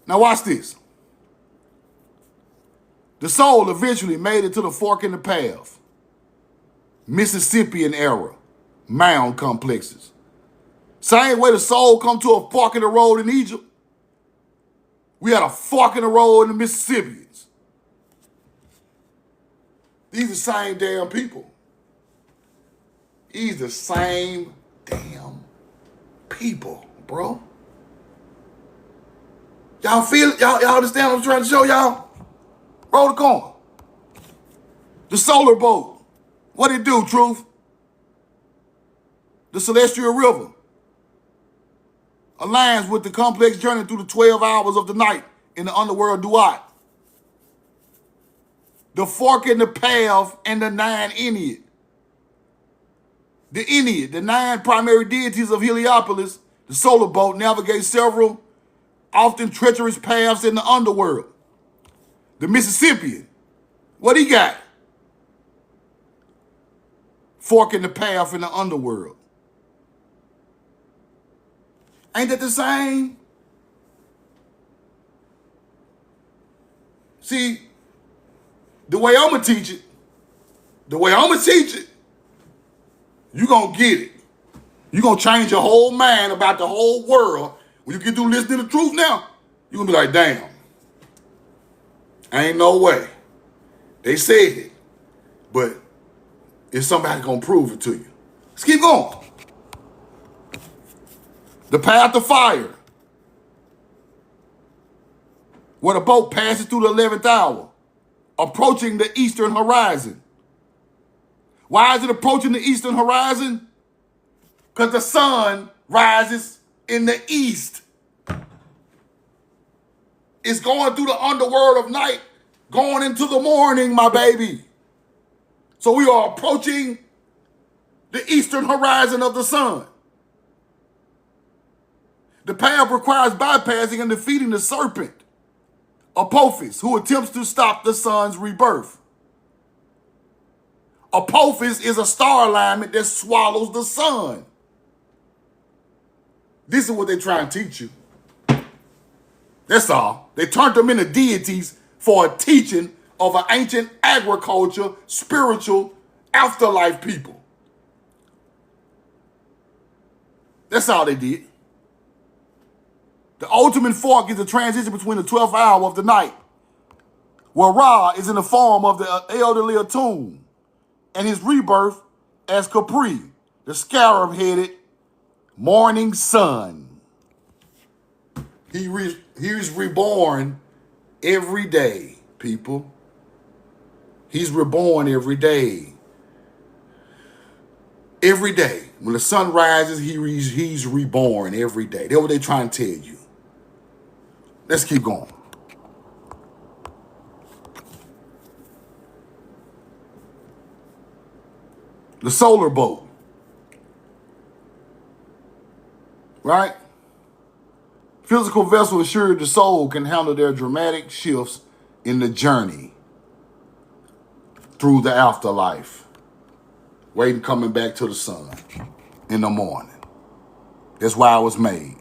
Now watch this. The soul eventually made it to the fork in the path. Mississippian era, mound complexes. Same way the soul come to a fork in the road in Egypt, we had a fork in the road in the Mississippians. These are the same damn people. These the same damn people, bro. Y'all feel it? Y'all understand what I'm trying to show y'all? Roll the corn. The solar boat. What it do, Truth? The celestial river aligns with the complex journey through the 12 hours of the night in the underworld Duat. The fork in the path and the 9 Ennead. The Ennead, the 9 primary deities of Heliopolis, the solar boat, navigates several often treacherous paths in the underworld. The Mississippian, what he got? Fork in the path in the underworld. Ain't that the same? See, the way I'm going to teach it, you going to get it. You going to change your whole mind about the whole world. When you get through listening to the truth now, you're going to be like, damn, ain't no way. They said it, but is somebody going to prove it to you? Let's keep going. The path of fire, where the boat passes through the 11th hour, approaching the eastern horizon. Why is it approaching the eastern horizon? Because the sun rises in the east. It's going through the underworld of night, going into the morning, my baby. So we are approaching the eastern horizon of the sun. The path requires bypassing and defeating the serpent, Apophis, who attempts to stop the sun's rebirth. Apophis is a star alignment that swallows the sun. This is what they try and teach you. That's all. They turned them into deities for a teaching of an ancient agriculture, spiritual, afterlife people. That's all they did. The ultimate fork is the transition between the 12th hour of the night, where Ra is in the form of the elderly Atum, and his rebirth as Capri, the scarab-headed morning sun. He's reborn every day, people. He's reborn every day. Every day. When the sun rises, he's reborn every day. That's what they're trying to tell you. Let's keep going. The solar boat. Right? Physical vessel assured the soul can handle their dramatic shifts in the journey through the afterlife. Waiting, coming back to the sun in the morning. That's why it was made.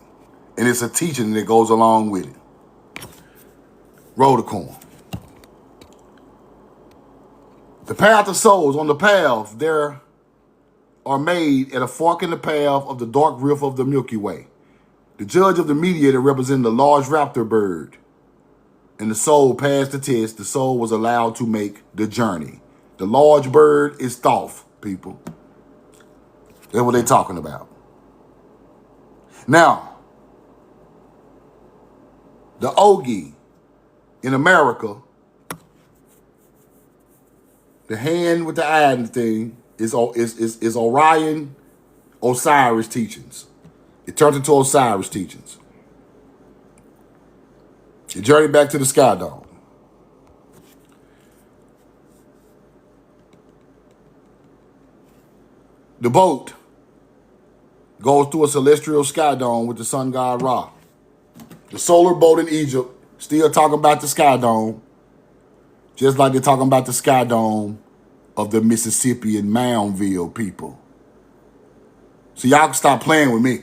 And it's a teaching that goes along with it. Roll the coin. The path of souls. On the path, there are made at a fork in the path of the dark rift of the Milky Way. The judge of the mediator represented the large raptor bird. And the soul passed the test. The soul was allowed to make the journey. The large bird is Thoth, people. That's what they're talking about. Now, the Ogi in America, the hand with the eye and thing, is Orion Osiris teachings. It turns into Osiris teachings. The journey back to the Sky Dome. The boat goes through a celestial sky dome with the sun god Ra. The solar boat in Egypt still talking about the sky dome, just like they're talking about the sky dome of the Mississippian Moundville people. So y'all can stop playing with me.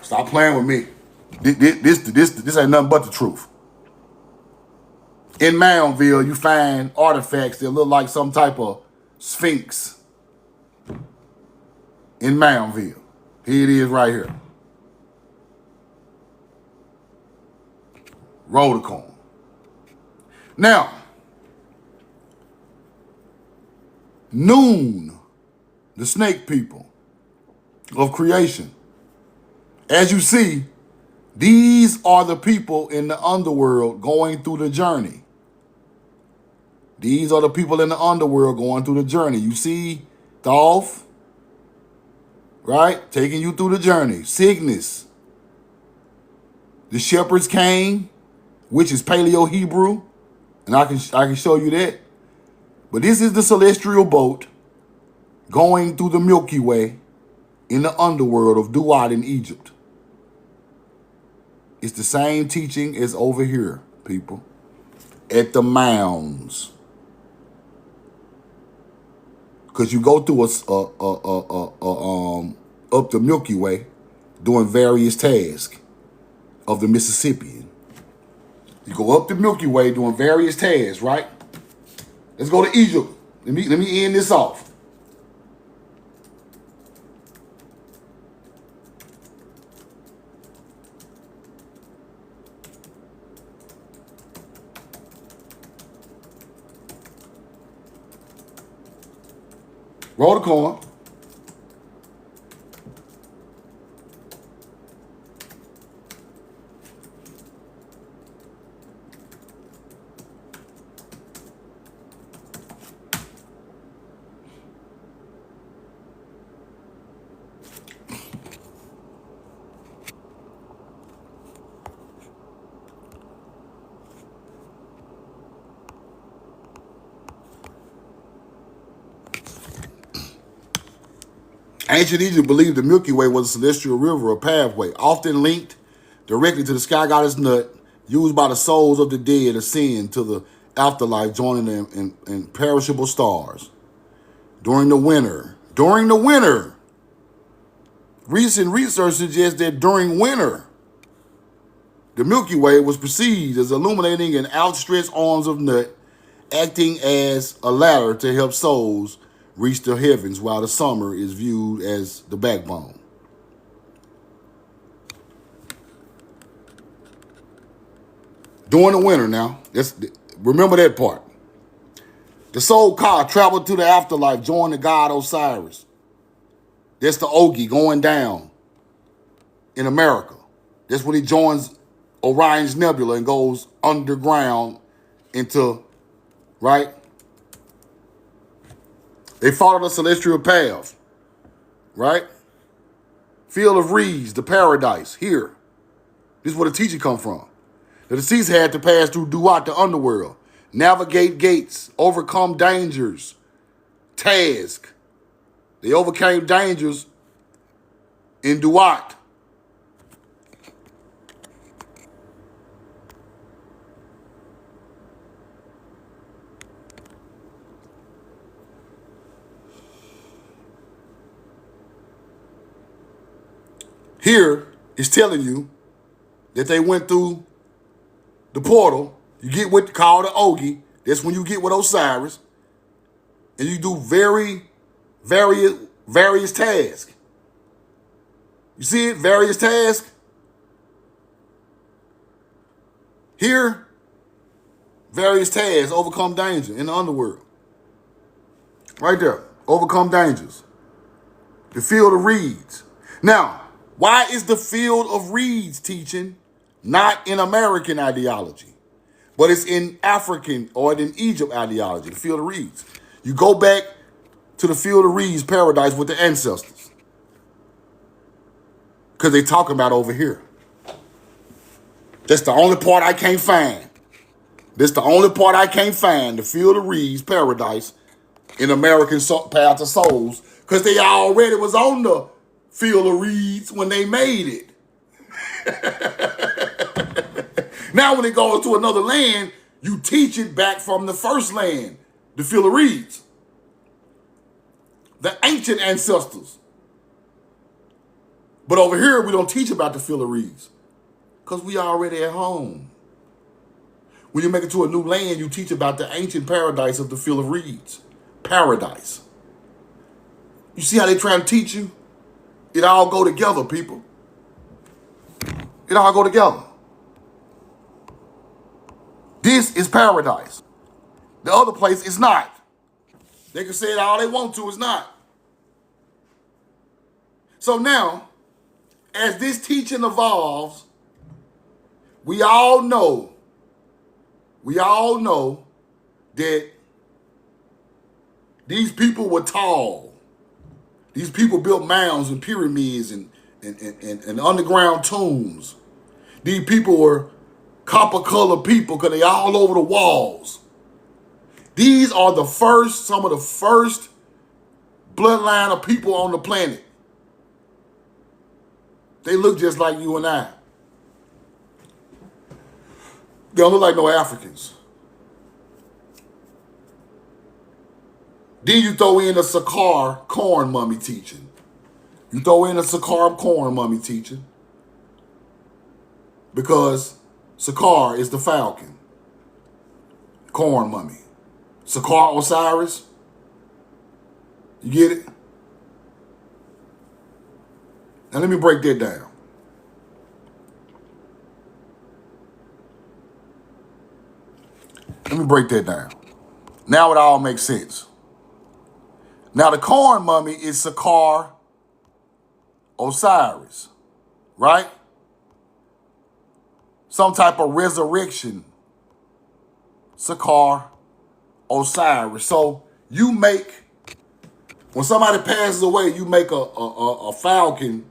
Stop playing with me. This ain't nothing but the truth. In Moundville, you find artifacts that look like some type of sphinx. In Moundville. Here it is right here. Roll the coin. Now, Noon, the snake people of creation. As you see, these are the people in the underworld going through the journey. These are the people in the underworld going through the journey. You see Thoth, right? Taking you through the journey. Cygnus. The shepherds came, which is Paleo-Hebrew. And I can show you that. But this is the celestial boat going through the Milky Way in the underworld of Duat in Egypt. It's the same teaching as over here, people. At the Mounds. Because you go through up the Milky Way doing various tasks of the Mississippian. You go up the Milky Way doing various tasks, right? Let's go to Egypt. Let me end this off. Roll the coin. Ancient Egypt believed the Milky Way was a celestial river or pathway, often linked directly to the sky goddess Nut, used by the souls of the dead ascend to the afterlife, joining them in perishable stars. During the winter, recent research suggests that during winter, The Milky Way was perceived as illuminating an outstretched arms of nut, acting as a ladder to help souls reach the heavens, while the summer is viewed as the backbone. During the winter now, remember that part. The soul car traveled to the afterlife, joined the god Osiris. That's the Ogie going down in America. That's when he joins Orion's Nebula and goes underground into, right? They follow the celestial path, right? Field of Reeds, the paradise, here. This is where the teaching come from. The deceased had to pass through Duat, the underworld, navigate gates, overcome dangers, task. They overcame dangers in Duat. Here is telling you that they went through the portal. You get what called the Ogie. That's when you get with Osiris. And you do various tasks. You see it? Various tasks. Here, various tasks. Overcome danger in the underworld. Right there. Overcome dangers. The field of reeds. Now, why is the field of reeds teaching not in American ideology, but it's in African or in Egypt ideology, the field of reeds? You go back to the field of reeds paradise with the ancestors, because they talk about over here. That's the only part I can't find. That's the only part I can't find, the field of reeds paradise in American Path to Souls, because they already was on the field of reeds when they made it. Now when it goes to another land, you teach it back from the first land, the field of reeds. The ancient ancestors. But over here, we don't teach about the field of reeds because we already at home. When you make it to a new land, you teach about the ancient paradise of the field of reeds. Paradise. You see how they try to teach you? It all go together, people. It all go together. This is paradise. The other place is not. They can say it all they want to, it's not. So now, as this teaching evolves, we all know that these people were tall. These people built mounds and pyramids and underground tombs. These people were copper-colored people because they all over the walls. These are some of the first bloodline of people on the planet. They look just like you and I. They don't look like no Africans. Then you throw in the Sakar corn mummy teaching. You throw in the Sakar corn mummy teaching because Sakar is the falcon. Corn mummy. Sakar Osiris. You get it? Now let me break that down. Let me break that down. Now it all makes sense. Now the corn mummy is Sakar Osiris, right? Some type of resurrection. Sakar Osiris. So you make, when somebody passes away, you make a falcon,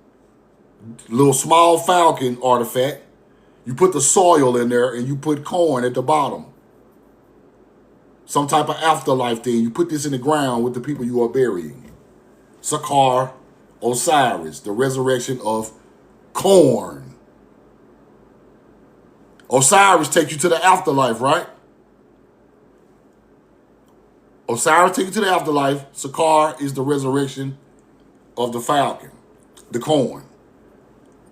little small falcon artifact. You put the soil in there and you put corn at the bottom. Some type of afterlife thing. You put this in the ground with the people you are burying. Sakar Osiris, the resurrection of corn. Osiris takes you to the afterlife, right? Osiris takes you to the afterlife. Sakar is the resurrection of the falcon, the corn.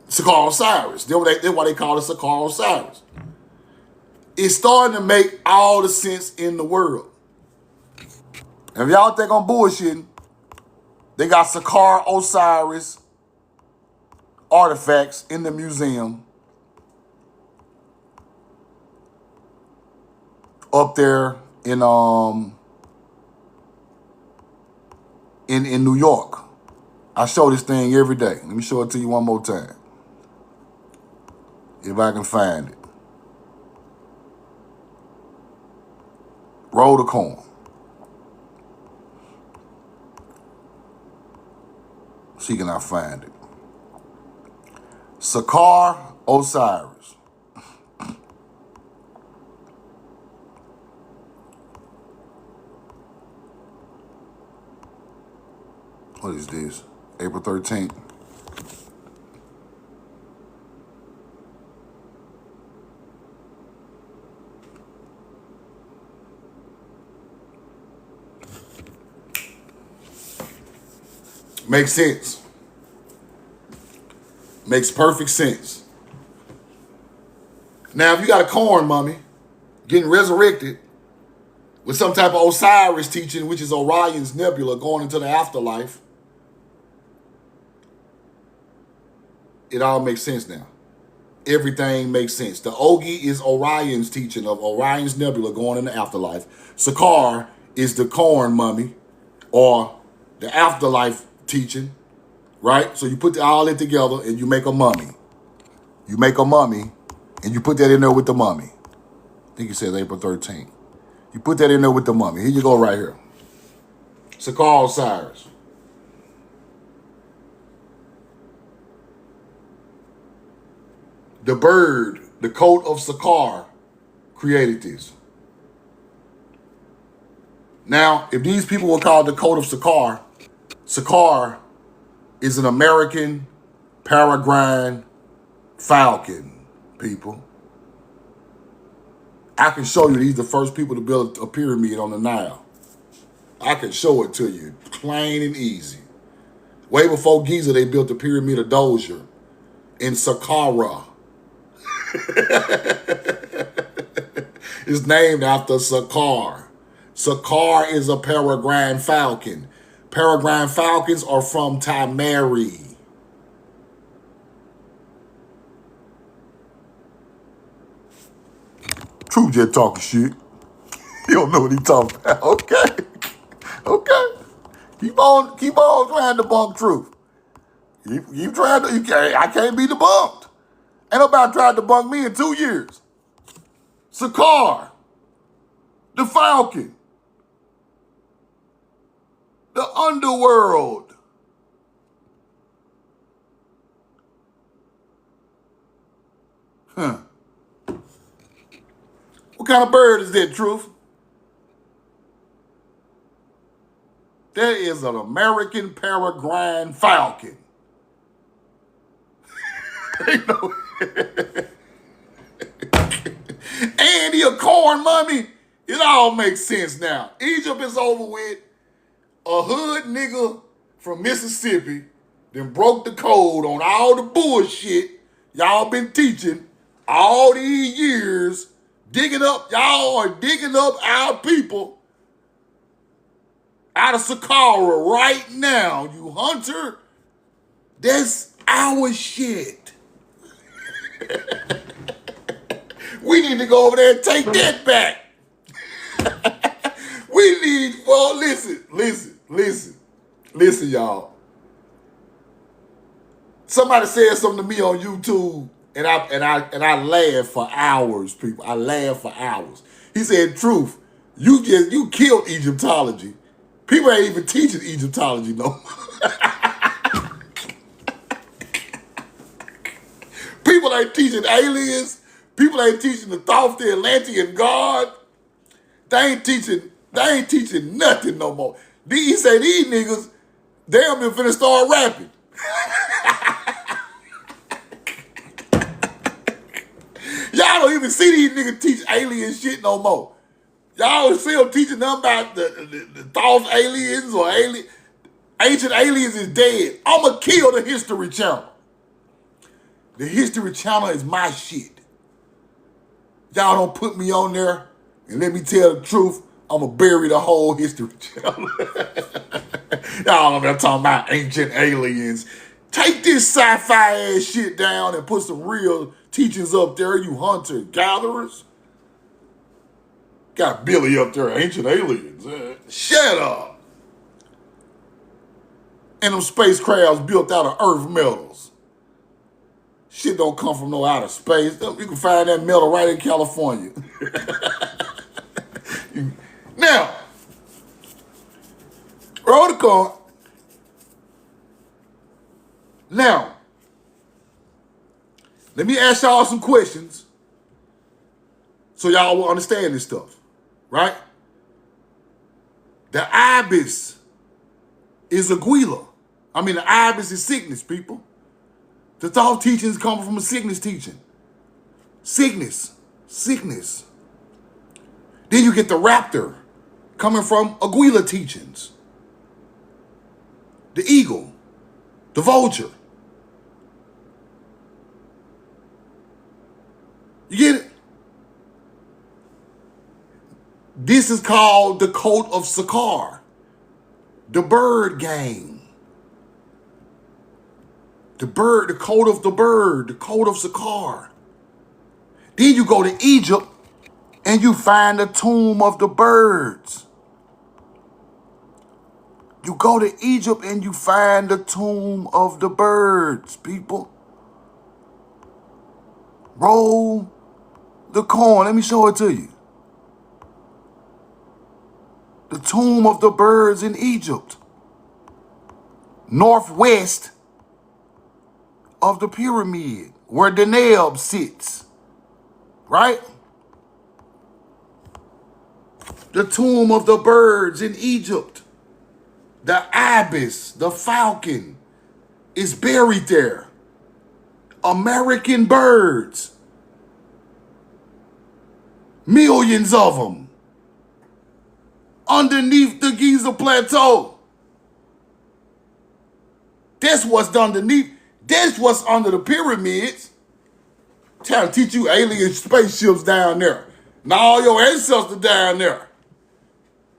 Sakar Osiris. That's why they call it Sakar Osiris. It's starting to make all the sense in the world. And if y'all think I'm bullshitting, they got Sakar Osiris artifacts in the museum up there in New York. I show this thing every day. Let me show it to you one more time. If I can find it. Roll the coin. See, can I find it? Sakar Osiris. What is this? April 13th. Makes sense. Makes perfect sense. Now, if you got a corn mummy getting resurrected with some type of Osiris teaching, which is Orion's nebula going into the afterlife, it all makes sense now. Everything makes sense. The Ogi is Orion's teaching of Orion's nebula going in the afterlife. Sakar is the corn mummy or the afterlife teaching, right? So you put all that together and you make a mummy. You make a mummy and you put that in there with the mummy. I think it says April 13th. You put that in there with the mummy. Here you go right here. Sakar Osiris. The bird, the coat of Sakar, created this. Now, if these people were called the coat of Sakar, Sakar is an American peregrine falcon, people. I can show you these the first people to build a pyramid on the Nile. I can show it to you, plain and easy. Way before Giza, they built the pyramid of Dozier in Saqqara. It's named after Sakar. Sakar is a peregrine falcon. Peregrine falcons are from Tamari. True just talking shit. You don't know what he talking about. Okay. Okay. Keep on trying to debunk truth. You trying to, I can't be debunked. Ain't nobody tried to debunk me in 2 years. Sakar, the falcon, the underworld. Huh. What kind of bird is that, Truth? That is an American peregrine falcon. And he a corn mummy. It all makes sense now. Egypt is over with. A hood nigga from Mississippi then broke the code on all the bullshit y'all been teaching all these years. Y'all are digging up our people out of Saqqara right now, you hunter. That's our shit. We need to go over there and take that back. We need, well, listen, y'all. Somebody said something to me on YouTube, and I laughed for hours, people. I laughed for hours. He said, Truth, you killed Egyptology. People ain't even teaching Egyptology no more. People ain't teaching aliens. People ain't teaching the Thoth, the Atlantean God. They ain't teaching nothing no more. He say these niggas, damn near finna start rapping. Y'all don't even see these niggas teach alien shit no more. Y'all see them teaching them about the Thoth aliens or ancient aliens is dead. I'ma kill the History Channel. The History Channel is my shit. Y'all don't put me on there and let me tell the truth. I'm going to bury the whole History Channel. Y'all over there talking about ancient aliens. Take this sci-fi ass shit down and put some real teachings up there, you hunter-gatherers. Got Billy up there, ancient aliens. Shut up. And them spacecrafts built out of earth metals. Shit don't come from no outer space. You can find that metal right in California. Now, roll the card. Now, let me ask y'all some questions so y'all will understand this stuff, right? The ibis is Aquila. I mean, the ibis is Cygnus, people. The thought teachings come from a Cygnus teaching. Cygnus. Then you get the raptor coming from Aquila teachings. The eagle, the vulture. You get it? This is called the coat of Sakar, the bird gang. The coat of the bird, the coat of Sakar. Then you go to Egypt and you find the tomb of the birds. You go to Egypt and you find the tomb of the birds, people. Roll the coin. Let me show it to you. The tomb of the birds in Egypt. Northwest of the pyramid, where Deneb sits. Right? The tomb of the birds in Egypt. The ibis, the falcon, is buried there. American birds. Millions of them. Underneath the Giza Plateau. That's what's underneath. That's what's under the pyramids. Trying to teach you alien spaceships down there. And all your ancestors down there.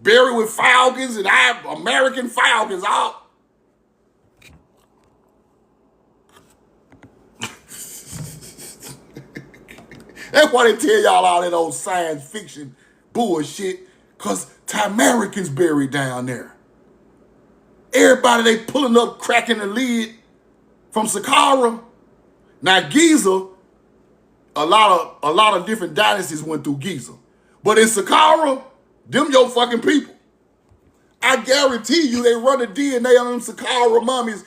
Buried with falcons and American falcons all. That's why they tell y'all all that old science fiction bullshit. Because Americans buried down there. Everybody they pulling up, cracking the lid from Saqqara. Now Giza, a lot of different dynasties went through Giza. But in Saqqara, them your fucking people. I guarantee you they run the DNA on them Saqqara mummies.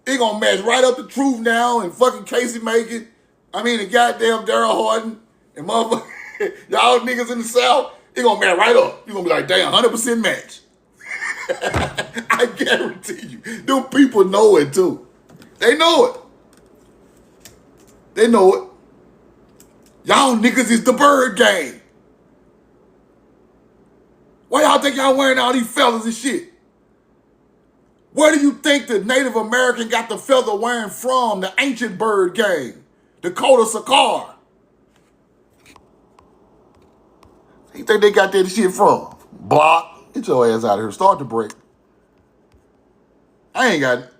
It gonna match right up the truth now and fucking Casey Macon. I mean the goddamn Daryl Horton and motherfucker, y'all niggas in the South, it gonna match right up. You gonna be like, damn, 100% match. I guarantee you. Them people know it too. They know it. They know it. Y'all niggas is the bird gang. Why y'all think y'all wearing all these feathers and shit? Where do you think the Native American got the feather wearing from? The ancient bird gang. The coat of Sakar. You think they got that shit from? Block. Get your ass out of here. Start the break. I ain't got it.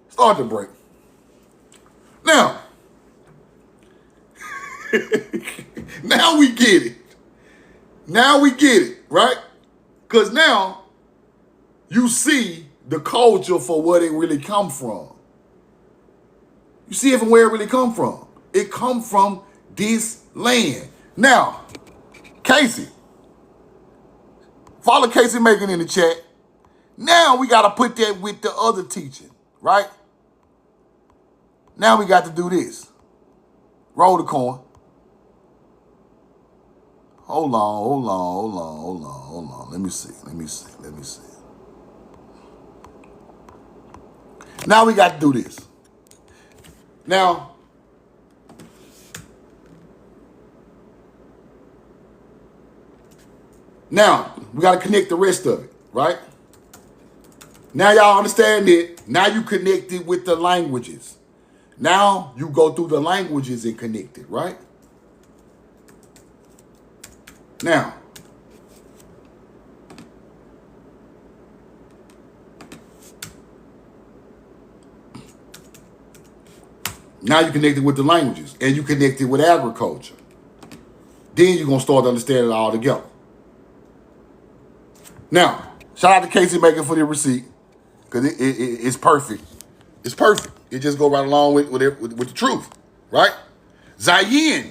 Start the break. Now. Now we get it. Now we get it, right? Because now you see the culture for where it really come from. You see it from where it really come from. It come from this land. Now, Casey. Follow Casey Macon in the chat. Now we got to put that with the other teaching, right? Now we got to do this. Roll the coin. Hold on. Let me see. Now we got to do this. Now, we got to connect the rest of it, right? Now y'all understand it. Now you connect it with the languages. Now you go through the languages and connect it, right? Now, you connect it with the languages and you connect it with agriculture. Then you're going to start to understand it all together. Now, shout out to Casey Maker for the receipt because it's perfect. It's perfect. It just go right along with the truth, right? Zayin,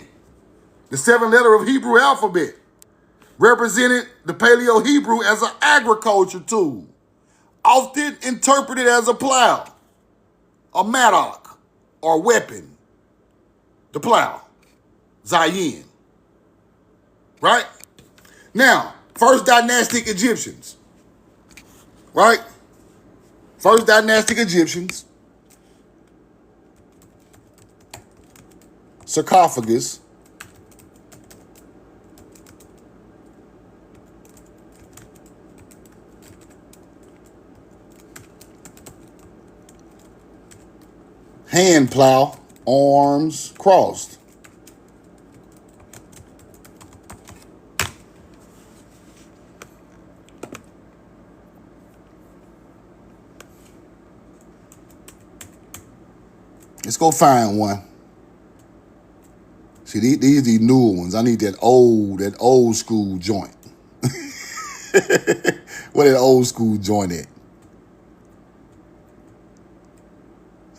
the 7-letter of Hebrew alphabet, represented the Paleo-Hebrew as an agriculture tool, often interpreted as a plow, a mattock, or weapon. The plow, Zayin, right? Now, first dynastic Egyptians, right? First dynastic Egyptians, sarcophagus, hand plow, arms crossed. Let's go find one. See, these are the newer ones. I need that old school joint. Where that old school joint at?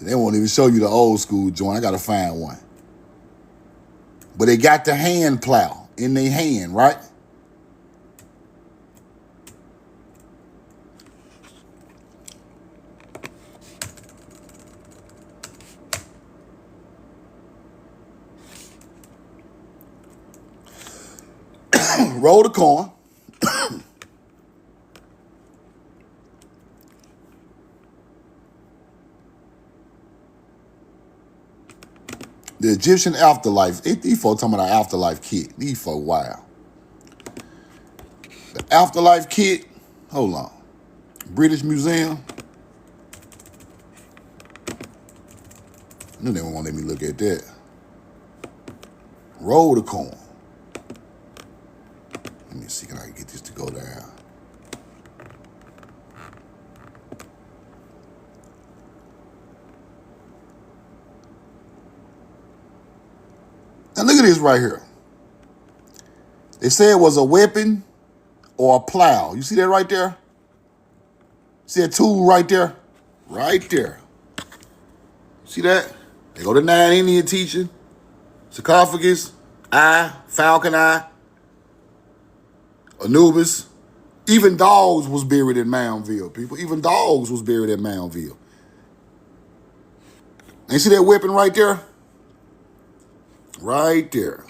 They won't even show you the old school joint. I got to find one. But they got the hand plow in their hand, right? Roll the corn. The Egyptian afterlife. These folks talking about an afterlife kit. These folks wild. The afterlife kit. Hold on. British Museum. I knew they won't let me look at that. Roll the corn. Let me see, can I get this to go down? Now look at this right here. They say it was a weapon or a plow. You see that right there? See that tool right there? Right there. See that? They go to 9 Indian teaching. Sarcophagus, eye, falcon eye, Anubis. Even dogs was buried in Moundville, people. Even dogs was buried in Moundville. And you see that weapon right there? Right there.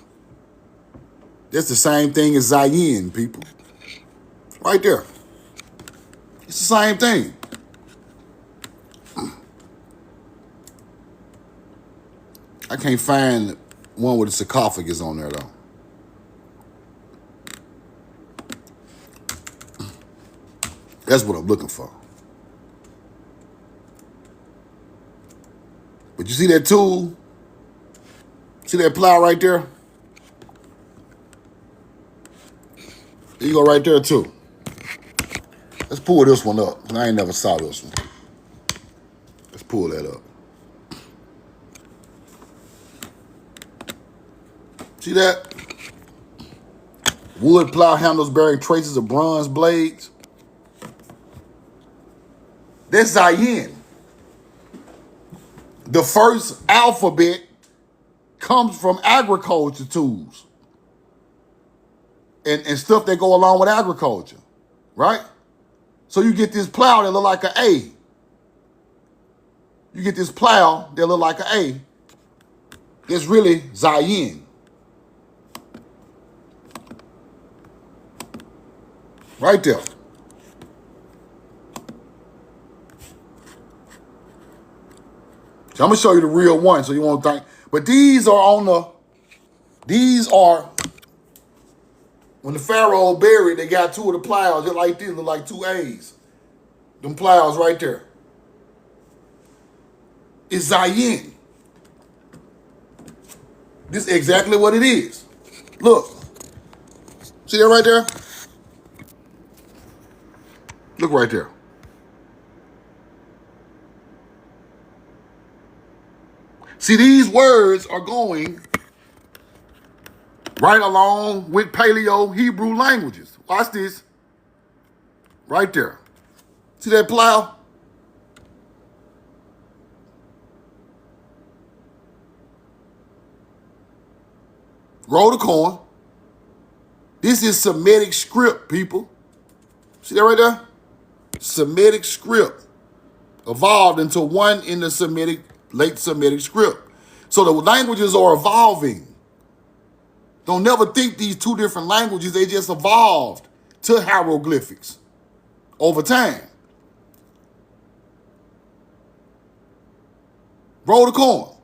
That's the same thing as Zayin, people. Right there. It's the same thing. I can't find one with a sarcophagus on there, though. That's what I'm looking for. But you see that tool? See that plow right there? There you go right there, too. Let's pull this one up. I ain't never saw this one. Let's pull that up. See that? Wood plow handles bearing traces of bronze blades. That's Zayin. The first alphabet comes from agriculture tools and stuff that go along with agriculture, right? So you get this plow that look like an A. You get this plow that look like an A. It's really Zayin. Right there. So I'm going to show you the real one so you won't think. But these are when the Pharaoh buried, they got two of the plows just like this, look like two A's. Them plows right there. It's Zayin. This is exactly what it is. Look. See that right there? Look right there. See, these words are going right along with Paleo Hebrew languages. Watch this. Right there. See that plow? Roll the coin. This is Semitic script, people. See that right there? Semitic script. Evolved into one in the Semitic, late Semitic script. So the languages are evolving. Don't never think these two different languages, they just evolved to hieroglyphics over time. Roll the coin.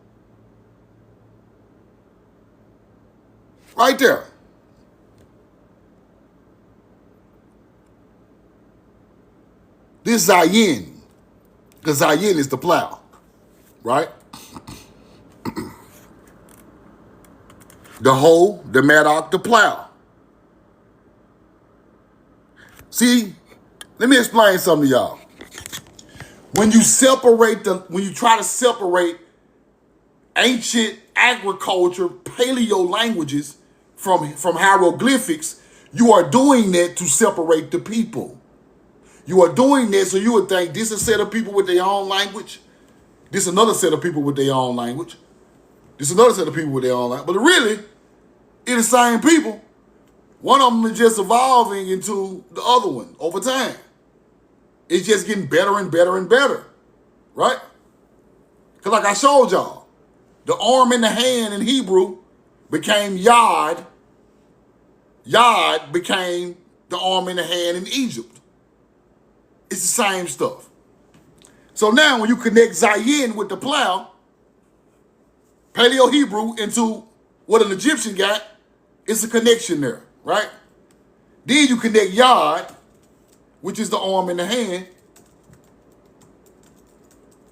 Right there. This Zayin, because Zayin is the plow, right? The hoe, the mattock, the plow. See, let me explain something to y'all. When you try to separate ancient agriculture, paleo languages from hieroglyphics, you are doing that to separate the people. You are doing that so you would think this is a set of people with their own language. This is another set of people with their own language. This is another set of people with their own language. But really, it's the same people. One of them is just evolving into the other one over time. It's just getting better and better and better, right? Because like I showed y'all, the arm and the hand in Hebrew became yod. Yod became the arm and the hand in Egypt. It's the same stuff. So now when you connect Zayin with the plow, Paleo Hebrew into what an Egyptian got, it's a connection there, right? Then you connect Yod, which is the arm and the hand.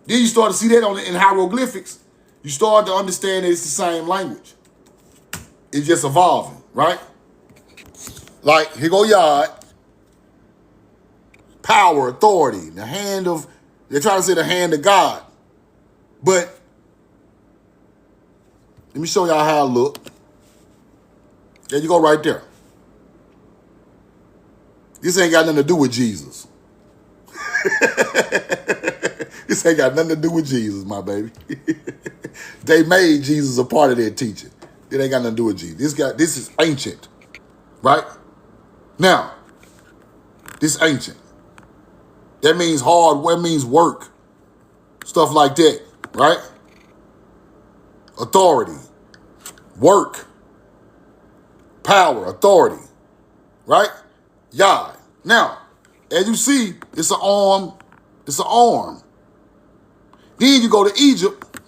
Then you start to see that in hieroglyphics. You start to understand that it's the same language. It's just evolving, right? Like, here go Yod. Power, authority, the hand of, they're trying to say the hand of God. But let me show y'all how it look. There you go right there. This ain't got nothing to do with Jesus. This ain't got nothing to do with Jesus, my baby. They made Jesus a part of their teaching. It ain't got nothing to do with Jesus. This is ancient, right? Now, this ancient. That means hard, that means work. Stuff like that, right? Authority, work, power, authority, right? Yod. Now, as you see, it's an arm. It's an arm. Then you go to Egypt.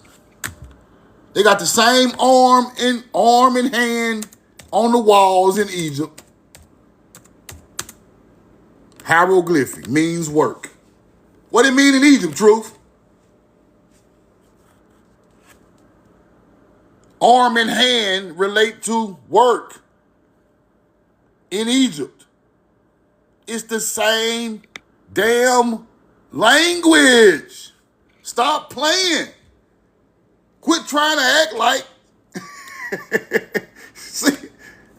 They got the same arm and hand on the walls in Egypt. Hieroglyphic means work. What it mean in Egypt, truth? Arm and hand relate to work in Egypt. It's the same damn language. Stop playing. Quit trying to act like. See,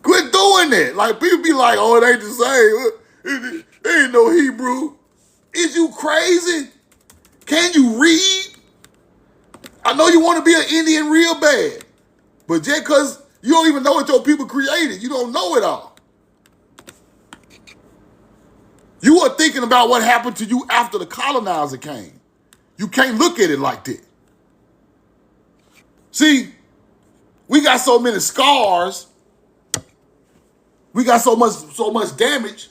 quit doing that. Like people be like, oh, it ain't the same. There ain't no Hebrew. Is you crazy? Can you read? I know you want to be an Indian real bad, but just because you don't even know what your people created, you don't know it all. You are thinking about what happened to you after the colonizer came. You can't look at it like that. See, we got so many scars. We got so much damage.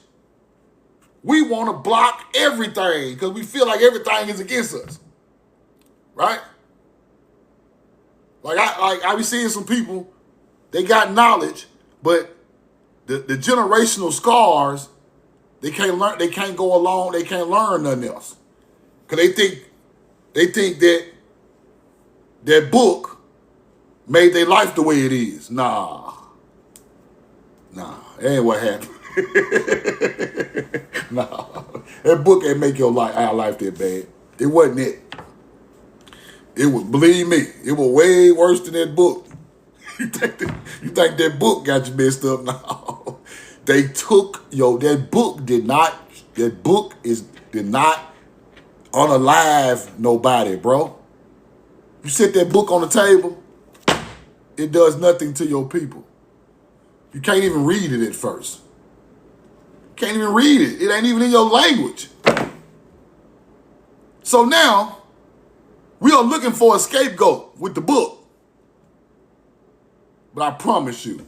We want to block everything because we feel like everything is against us, right? Like I be seeing some people, they got knowledge, but the generational scars, they can't learn. They can't go along. They can't learn nothing else because they think that book made their life the way it is. Nah, that ain't what happened. Nah, that book ain't make our life that bad. It wasn't it. It was, believe me, it was way worse than that book. You think that book got you messed up? No. They took, that book did not unalive nobody, bro. You set that book on the table, it does nothing to your people. You can't even read it at first. Can't even read it. It ain't even in your language. So now, we are looking for a scapegoat with the book. But I promise you,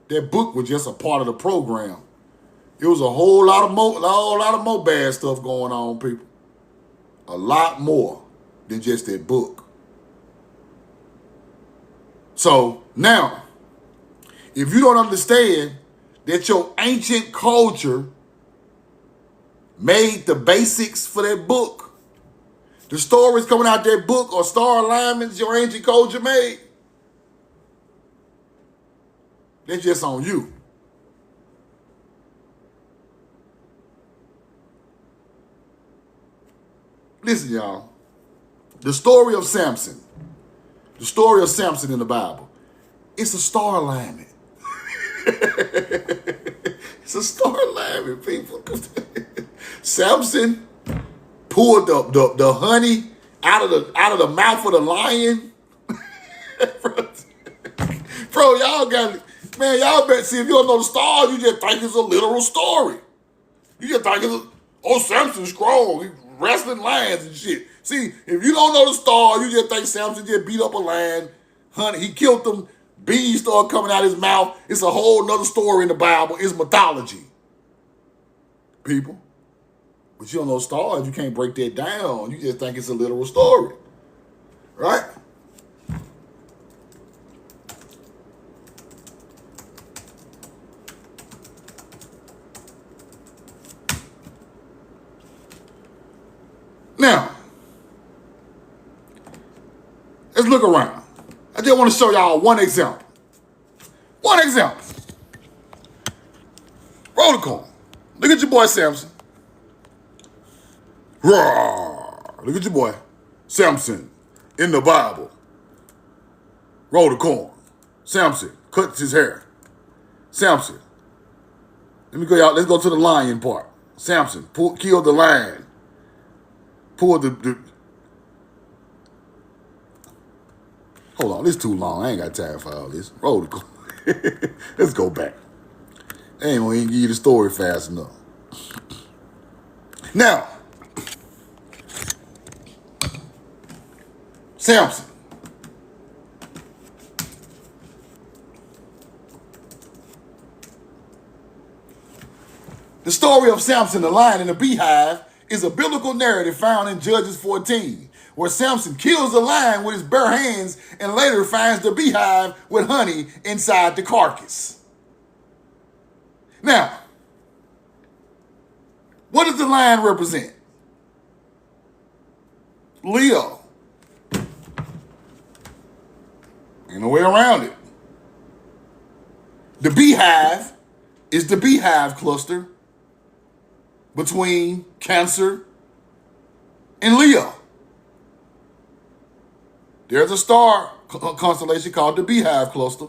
that book was just a part of the program. It was a whole lot of more bad stuff going on, people. A lot more than just that book. So now, if you don't understand that your ancient culture made the basics for that book, the stories coming out that book or star alignments your ancient culture made, they're just on you. Listen, y'all. The story of Samson in the Bible, it's a star alignment. It's a star alignment, people. Samson pulled the honey out of the mouth of the lion. Bro, y'all better see, if you don't know the story, you just think it's a literal story. You just think Samson's strong, he's wrestling lions and shit. See, if you don't know the story, you just think Samson just beat up a lion, honey, he killed them, bees started coming out his mouth. It's a whole nother story in the Bible. It's mythology, people. But you don't know stars, you can't break that down. You just think it's a literal story, right? Now, let's look around. I just want to show y'all one example. One example. Roll the coin. Look at your boy Samson. Rawr. Look at your boy Samson in the Bible. Roll the coin. Samson cuts his hair. Samson. Let's go to the lion part. Samson killed the lion. Pulled the Hold on, this is too long. I ain't got time for all this. Roll the coin. Let's go back. I ain't gonna even give you the story fast enough. Now, Samson. The story of Samson, the lion in the beehive, is a biblical narrative found in Judges 14, where Samson kills the lion with his bare hands and later finds the beehive with honey inside the carcass. Now, what does the lion represent? Leo. Ain't no way around it. The beehive is the beehive cluster between Cancer and Leo. There's a star constellation called the Beehive Cluster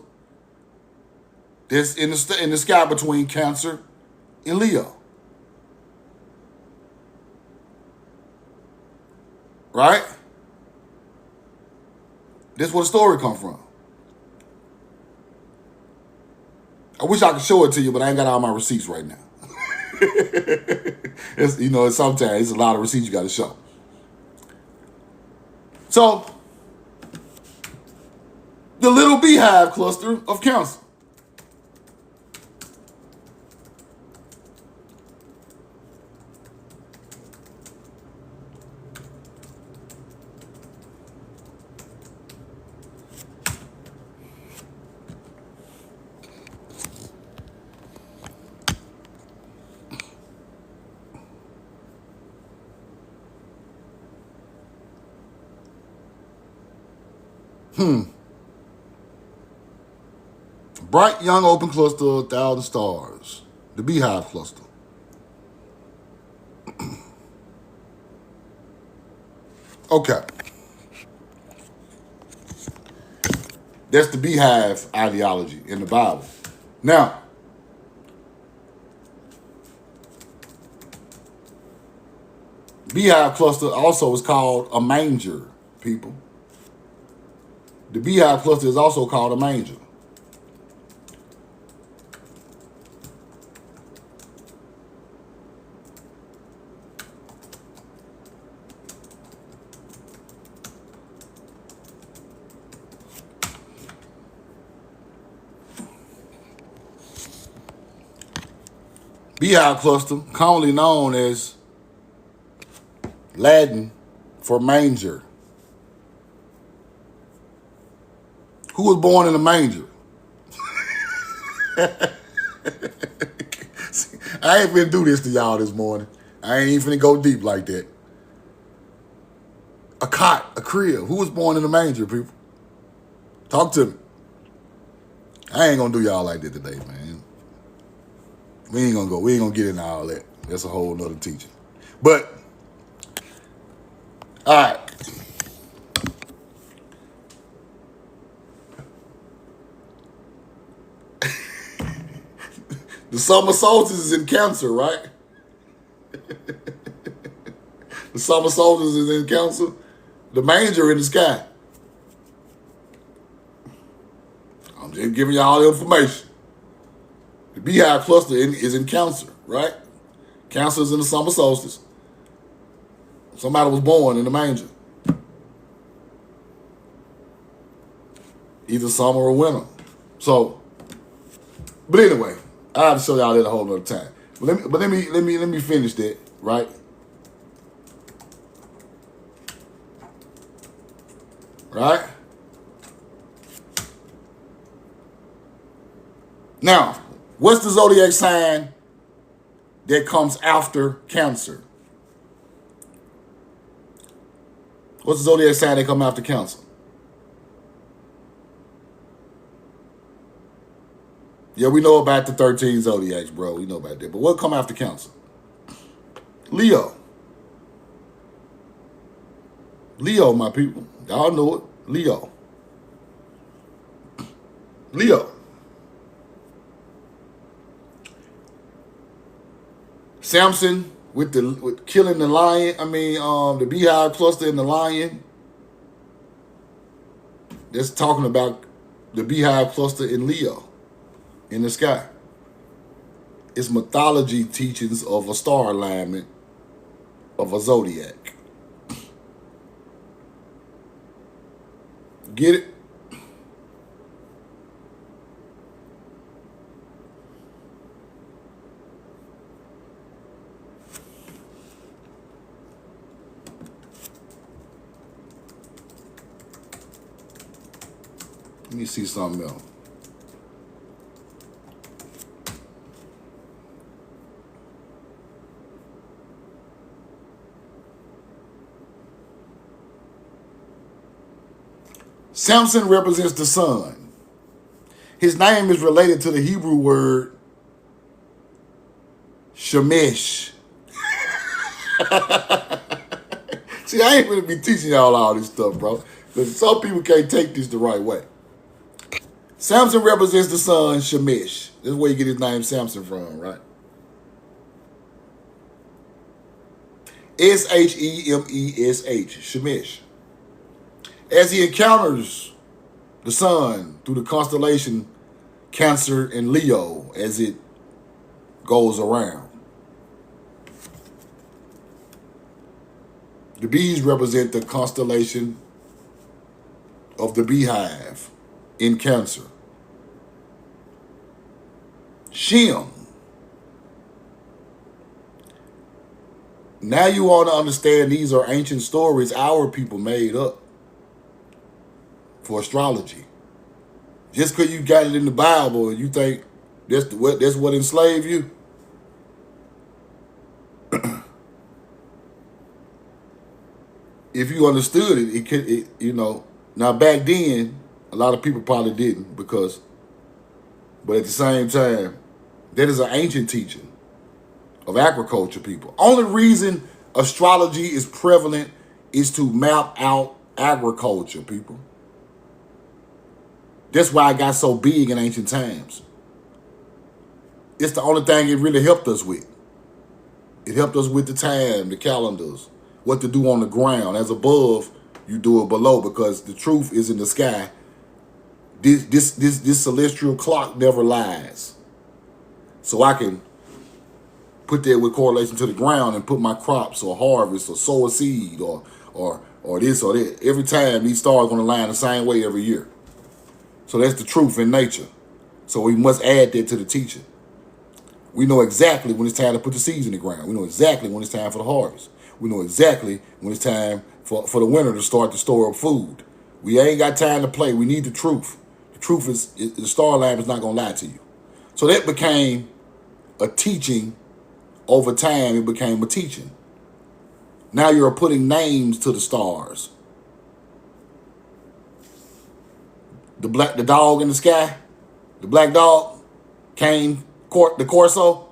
that's in the sky between Cancer and Leo. Right? That's where the story comes from. I wish I could show it to you, but I ain't got all my receipts right now. Sometimes it's a lot of receipts you got to show. So, the little beehive cluster of Cancer. bright young open cluster of 1,000 stars. The beehive cluster. Okay. That's the beehive ideology in the Bible. Now, beehive cluster also is called a manger, people. The beehive cluster is also called a manger. Beehive cluster, commonly known as Latin for manger. Who was born in a manger? See, I ain't finna do this to y'all this morning. I ain't even finna go deep like that. A cot, a crib. Who was born in a manger, people? Talk to me. I ain't gonna do y'all like that today, man. We ain't gonna get into all that. That's a whole nother teaching. But, all right. The summer solstice is in Cancer, right? The summer solstice is in Cancer. The manger in the sky. I'm just giving y'all the information. The beehive cluster is in Cancer, right? Cancer is in the summer solstice. Somebody was born in the manger. Either summer or winter. So, but anyway, I have to show y'all that a whole other time. But let me finish that, right? Right? Now, what's the zodiac sign that comes after Cancer? What's the zodiac sign that comes after Cancer? Yeah, we know about the 13 zodiacs, bro. We know about that. But what come after Cancer? Leo. Leo, my people. Y'all know it. Leo. Leo. Samson with killing the lion. The beehive cluster and the lion. That's talking about the beehive cluster in Leo in the sky. It's mythology teachings of a star alignment of a zodiac. Get it? Let me see something else. Samson represents the sun. His name is related to the Hebrew word shemesh. See, I ain't gonna be teaching y'all all this stuff, bro. Because some people can't take this the right way. Samson represents the sun, shemesh. This is where you get his name Samson from, right? Shemesh, shemesh. As he encounters the sun through the constellation Cancer and Leo as it goes around. The bees represent the constellation of the beehive in Cancer. Shem. Now you want to understand these are ancient stories our people made up for astrology. Just because you got it in the Bible and you think that's what enslaved you. If you understood it, now back then, a lot of people probably didn't because But at the same time, that is an ancient teaching of agriculture, people. Only reason astrology is prevalent is to map out agriculture, people. That's why it got so big in ancient times. It's the only thing it really helped us with. It helped us with the time, the calendars, what to do on the ground. As above, you do it below, because the truth is in the sky. This celestial clock never lies. So I can put that with correlation to the ground and put my crops or harvest or sow a seed or this or that. Every time these stars are going to line the same way every year. So that's the truth in nature. So we must add that to the teaching. We know exactly when it's time to put the seeds in the ground. We know exactly when it's time for the harvest. We know exactly when it's time for the winter to start to store up food. We ain't got time to play. We need the truth. The truth is, the star lamp is not going to lie to you. So that became a teaching. Over time, it became a teaching. Now you're putting names to the stars. The dog in the sky, the black dog, Cain, the Corso.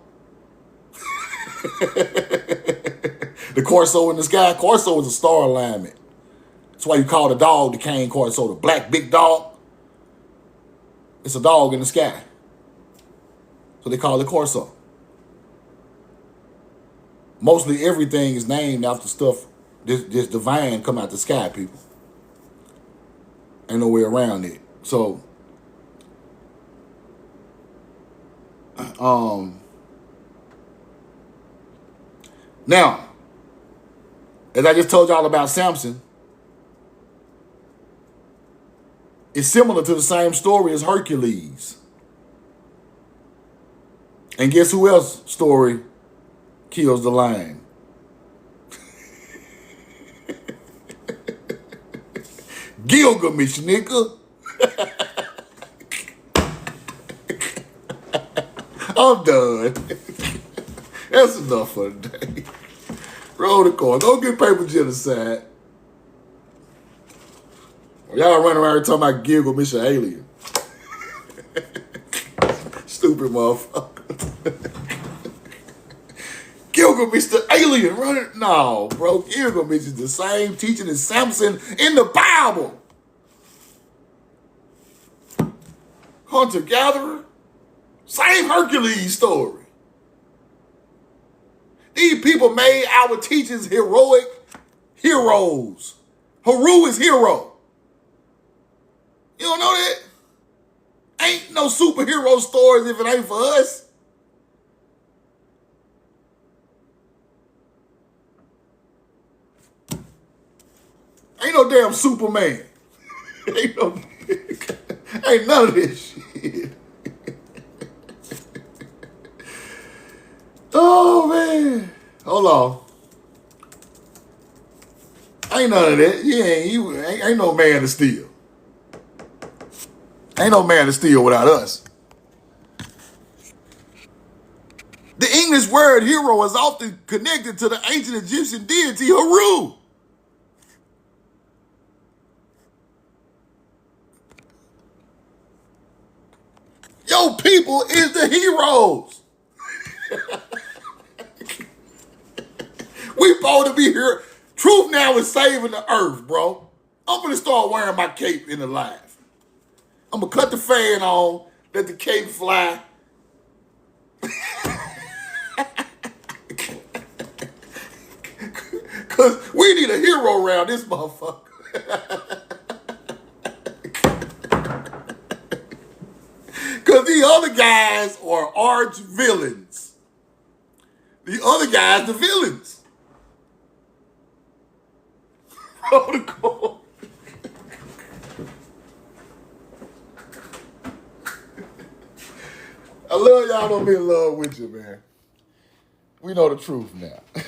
The Corso in the sky. Corso is a star alignment. That's why you call the dog the Cain Corso, the black big dog. It's a dog in the sky. So they call it Corso. Mostly everything is named after stuff this divine come out the sky, people. Ain't no way around it. So, now, as I just told y'all about Samson, it's similar to the same story as Hercules. And guess who else story kills the lion? Gilgamesh, nigga. I'm done. That's enough for today. Roll the coin. Go get paper genocide. Y'all running around here talking about Gilgamesh, an alien. Stupid motherfucker. Gilgamesh the alien running. No, bro. Gilgamesh is the same teaching as Samson in the Bible. Hunter-gatherer. Same Hercules story. These people made our teachers heroic heroes. Haru is hero. You don't know that? Ain't no superhero stories if it ain't for us. Ain't no damn Superman. Ain't none of this shit. Oh, man. Hold on. Ain't none of that. Ain't no man to steal. Ain't no man to steal without us. The English word hero is often connected to the ancient Egyptian deity Haru. Your people is the heroes. We supposed to be here. Truth now is saving the earth, bro. I'm gonna start wearing my cape in the live. I'm gonna cut the fan on, let the cape fly. Cause we need a hero around this motherfucker. Cause the other guys are arch villains. The other guys, the villains. Protocol. I love y'all. Don't be in love with you, man. We know the truth now.